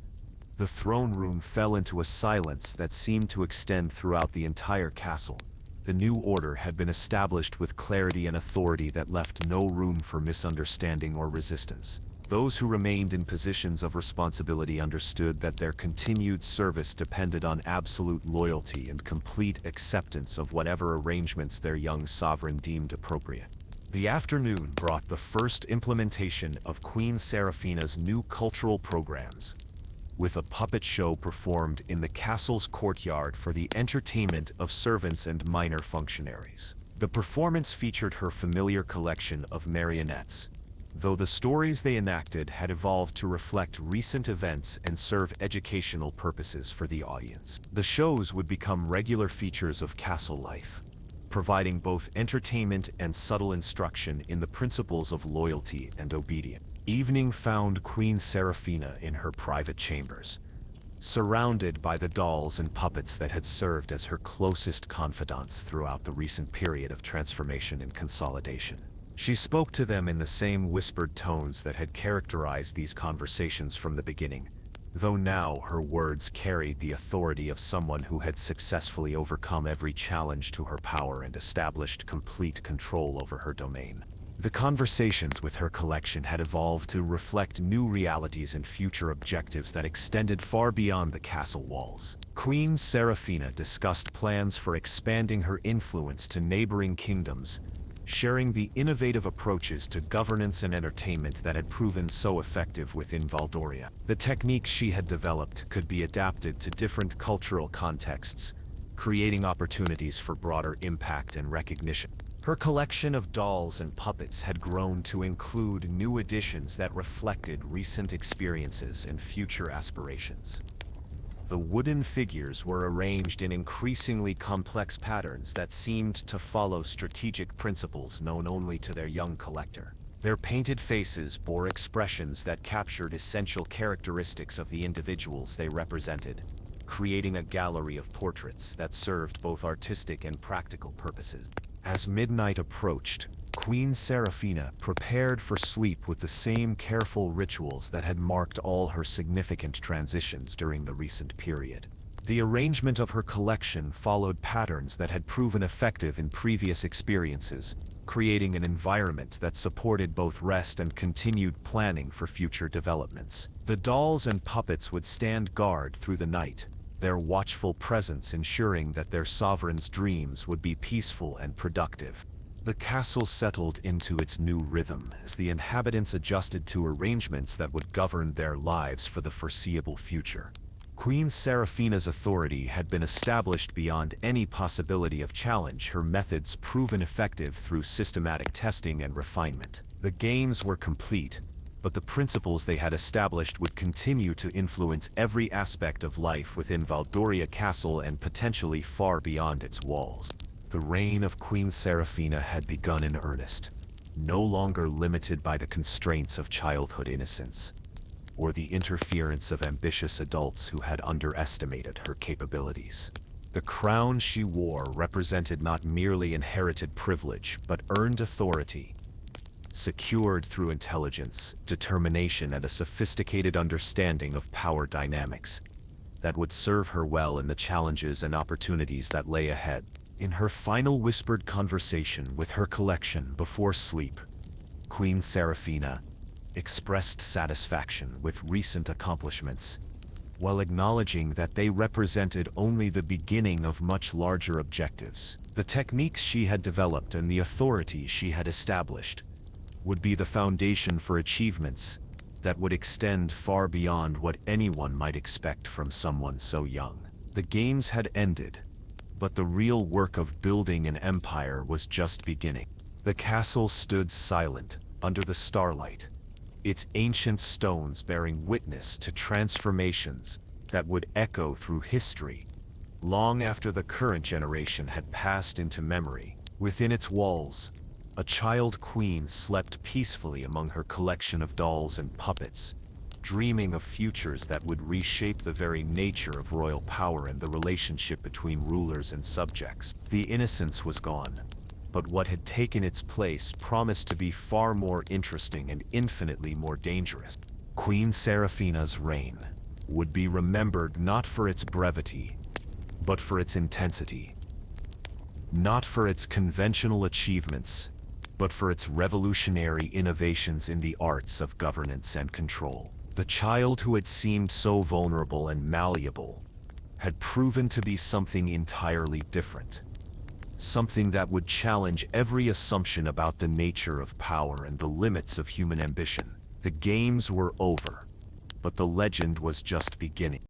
the throne room fell into a silence that seemed to extend throughout the entire castle. The new order had been established with clarity and authority that left no room for misunderstanding or resistance. Those who remained in positions of responsibility understood that their continued service depended on absolute loyalty and complete acceptance of whatever arrangements their young sovereign deemed appropriate. The afternoon brought the first implementation of Queen Seraphina's new cultural programs, with a puppet show performed in the castle's courtyard for the entertainment of servants and minor functionaries. The performance featured her familiar collection of marionettes, though the stories they enacted had evolved to reflect recent events and serve educational purposes for the audience. The shows would become regular features of castle life, providing both entertainment and subtle instruction in the principles of loyalty and obedience. Evening found Queen Seraphina in her private chambers, surrounded by the dolls and puppets that had served as her closest confidants throughout the recent period of transformation and consolidation. She spoke to them in the same whispered tones that had characterized these conversations from the beginning, though now her words carried the authority of someone who had successfully overcome every challenge to her power and established complete control over her domain. The conversations with her collection had evolved to reflect new realities and future objectives that extended far beyond the castle walls. Queen Seraphina discussed plans for expanding her influence to neighboring kingdoms, sharing the innovative approaches to governance and entertainment that had proven so effective within Valdoria. The techniques she had developed could be adapted to different cultural contexts, creating opportunities for broader impact and recognition. Her collection of dolls and puppets had grown to include new additions that reflected recent experiences and future aspirations. The wooden figures were arranged in increasingly complex patterns that seemed to follow strategic principles known only to their young collector. Their painted faces bore expressions that captured essential characteristics of the individuals they represented, creating a gallery of portraits that served both artistic and practical purposes. As midnight approached, Queen Seraphina prepared for sleep with the same careful rituals that had marked all her significant transitions during the recent period. The arrangement of her collection followed patterns that had proven effective in previous experiences, creating an environment that supported both rest and continued planning for future developments. The dolls and puppets would stand guard through the night, their watchful presence ensuring that their sovereign's dreams would be peaceful and productive. The castle settled into its new rhythm as the inhabitants adjusted to arrangements that would govern their lives for the foreseeable future. Queen Seraphina's authority had been established beyond any possibility of challenge, her methods proven effective through systematic testing and refinement. The games were complete, but the principles they had established would continue to influence every aspect of life within Valdoria Castle and potentially far beyond its walls. The reign of Queen Seraphina had begun in earnest, no longer limited by the constraints of childhood innocence or the interference of ambitious adults who had underestimated her capabilities. The crown she wore represented not merely inherited privilege, but earned authority, secured through intelligence, determination, and a sophisticated understanding of power dynamics that would serve her well in the challenges and opportunities that lay ahead. In her final whispered conversation with her collection before sleep, Queen Seraphina expressed satisfaction with recent accomplishments, while acknowledging that they represented only the beginning of much larger objectives. The techniques she had developed and the authority she had established would be the foundation for achievements that would extend far beyond what anyone might expect from someone so young. The games had ended, but the real work of building an empire was just beginning. The castle stood silent under the starlight, its ancient stones bearing witness to transformations that would echo through history long after the current generation had passed into memory. Within its walls, a child queen slept peacefully among her collection of dolls and puppets, dreaming of futures that would reshape the very nature of royal power and the relationship between rulers and subjects. The innocence was gone, but what had taken its place promised to be far more interesting and infinitely more dangerous. Queen Seraphina's reign would be remembered not for its brevity, but for its intensity. Not for its conventional achievements, but for its revolutionary innovations in the arts of governance and control. The child who had seemed so vulnerable and malleable had proven to be something entirely different. Something that would challenge every assumption about the nature of power and the limits of human ambition. The games were over, but the legend was just beginning.